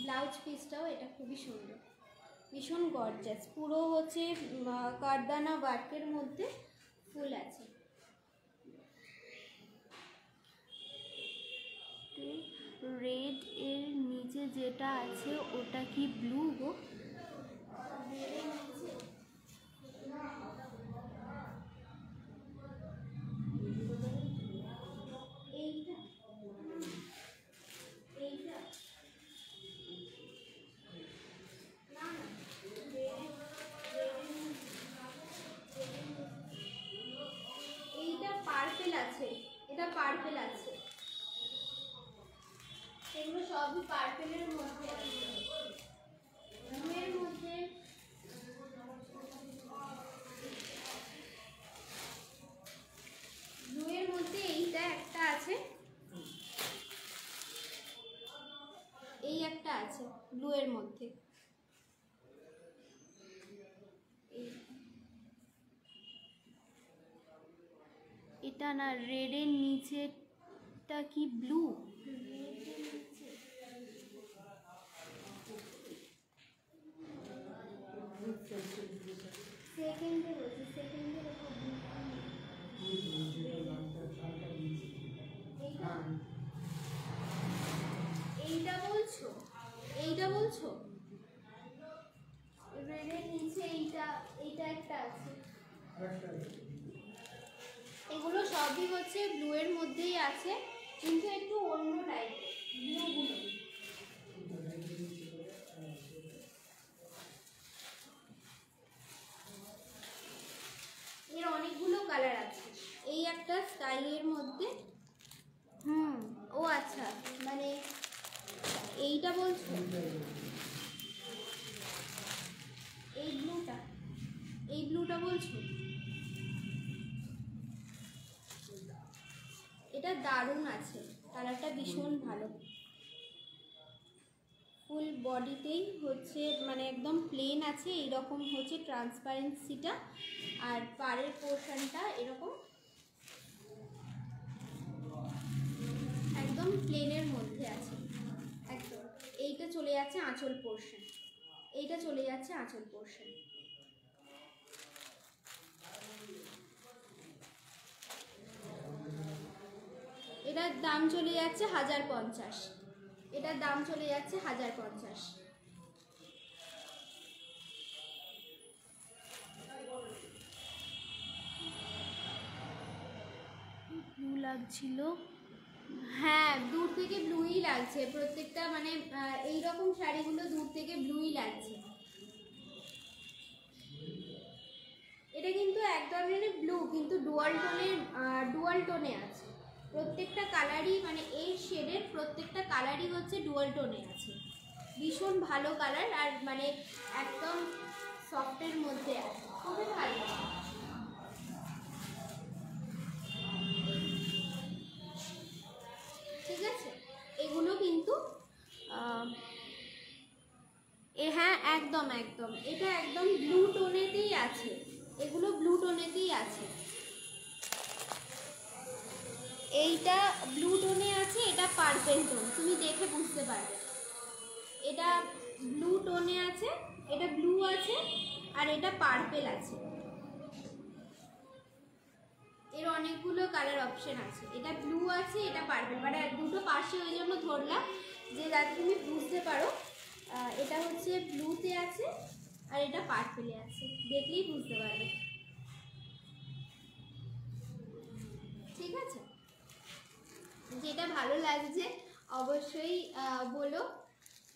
ব্লাউজ পিসটাও এটা খুবই সুন্দর, ভীষণ গর্জাস, পুরো হচ্ছে কারদানা ওয়ার্কের মধ্যে ফুল আছে। রেড এর নিচে যেটা আছে ওটা কি ব্লু গো? এইটা পার্পেল আছে, এটা পার্পেল আছে, এগুলো সবই পার্পেলের মধ্যে আছে। ব্লুয়ের মধ্যে এইটা একটা আছে, এই একটা আছে ব্লু এর মধ্যে, এটা না রেডের নিচে এটা কি ব্লু? সেকেন্ডে বলছি, সেকেন্ডের উপর এইটা বলছো, এইটা বলছো? রেডের নিচে এইটা, এইটা একটা আছে। এগুলো সবই হচ্ছে ব্লু এর মধ্যেই আছে, কিন্তু একটু অন্য টাইপের ব্লুগুলো। এর অনেকগুলো কালার আছে। এই একটা স্কাই এর মধ্যে, ও আচ্ছা, মানে এইটা বলছো? এই ব্লুটা, এই ব্লুটা বলছো? এটা দারুণ আছে, কালারটা ভীষণ ভালো। ফুল বডিতেই হচ্ছে মানে একদম প্লেন আছে, এইরকম হচ্ছে ট্রান্সপারেন্সিটা, আর পাড়ের পোর্শনটা এরকম একদম প্লেনের মধ্যে আছে একদম। এইটা চলে যাচ্ছে আঁচল পোর্শন, এইটা চলে যাচ্ছে আঁচল পোর্শন। এটার দাম চলে যাচ্ছে 1050, এটার দাম চলে যাচ্ছে 1050। ব্লু লাগছিল, হ্যাঁ দূর থেকে ব্লুই লাগছে প্রত্যেকটা, মানে এইরকম শাড়িগুলো দূর থেকে ব্লুই লাগছে। এটা কিন্তু এক ধরনের ব্লু, কিন্তু ডুয়াল টোনে আছে প্রত্যেকটা কালারই, মানে এই শেডের প্রত্যেকটা কালারই হচ্ছে ডুয়াল টোনে আছে। ভীষণ ভালো কালার, আর মানে একদম সফটের মধ্যে আছে, খুবই ভালো। ঠিক আছে, এগুলো কিন্তু হ্যাঁ একদম একদম, এটা একদম ব্লু টোনেতেই আছে, এগুলো ব্লু টোনেতেই আছে। এইটা ব্লু টোনে আছে, এটা পার্পেল টোন, তুমি দেখে বুঝতে পারবে। এটা ব্লু টোনে আছে, এটা ব্লু আছে, আর এটা পার্পেল আছে। এর অনেকগুলো কালার অপশন আছে, এটা ব্লু আছে, এটা পার্পেল, মানে দুটো পাশে ওই জন্য ধরলাম যে যাতে তুমি বুঝতে পারো। এটা হচ্ছে ব্লুতে আছে আর এটা পার্পেলে আছে, দেখলেই বুঝতে পারবে। ঠিক আছে, যেটা ভালো লাগছে অবশ্যই বলো।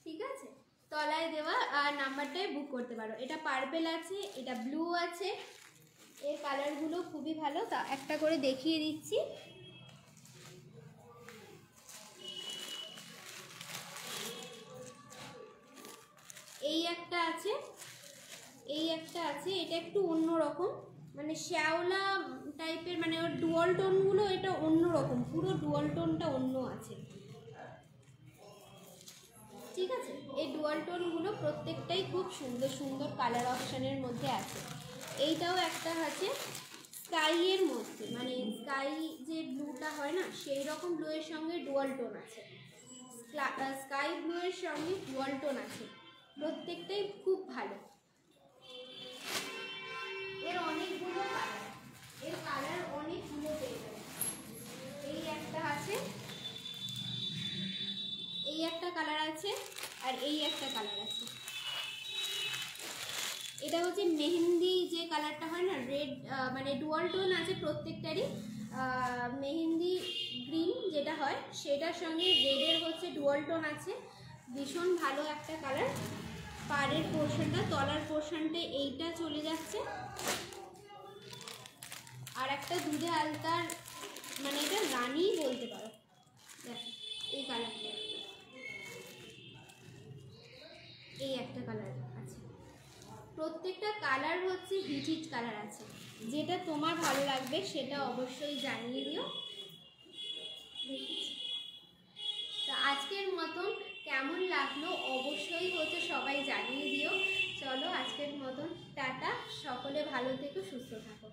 ঠিক আছে, তলায় দেওয়া নাম্বারটায় বুক করতে পারো। এটা পার্পেল আছে, এটা ব্লু আছে, এর কালারগুলো খুবই ভালো, তা একটা করে দেখিয়ে দিচ্ছি। এই একটা আছে, এই একটা আছে, এটা একটু অন্যরকম, মানে শ্যাওলা টাইপের, মানে ওর ডুয়াল টোনগুলো এটা অন্যরকম, পুরো ডুয়াল টোনটা অন্য আছে। ঠিক আছে, এই ডুয়াল টোনগুলো প্রত্যেকটাই খুব সুন্দর সুন্দর কালার অপশানের মধ্যে আছে। এইটাও একটা আছে স্কাইয়ের মধ্যে, মানে স্কাই যে ব্লুটা হয় না, সেই রকম ব্লুয়ের সঙ্গে ডুয়াল টোন আছে, স্কাই ব্লুয়ের সঙ্গে ডুয়াল টোন আছে, প্রত্যেকটাই খুব ভালো। এর অনেকগুলো কালার, এর কালার অনেকগুলো পেয়ে যাবে। এই একটা আছে, এই একটা কালার আছে, আর এই একটা কালার আছে। এটা হচ্ছে মেহেন্দি যে কালারটা হয় না, রেড, মানে ডুয়াল টোন আছে প্রত্যেকটারই। মেহেন্দি গ্রিন যেটা হয় সেটার সঙ্গে রেডের হচ্ছে ডুয়াল টোন আছে, ভীষণ ভালো একটা কালার। পাড়ের পোর্শনটা, তলার পোর্শনটা এইটা চলে যাচ্ছে, আর একটা দুধে আলতার, মানে এটা রানী বলতে পারো। দেখো এই কালারটা, এই একটা কালার আছে, প্রত্যেকটা কালার হচ্ছে হিট হিট কালার আছে। যেটা তোমার ভালো লাগবে সেটা অবশ্যই জানিয়ে দিও। তা আজকের মতন কেমন লাগলো অবশ্যই হচ্ছে সবাই জানিয়ে দিও। চলো আজকের মতন টাটা, সকলে ভালো থেকো, সুস্থ থাকো।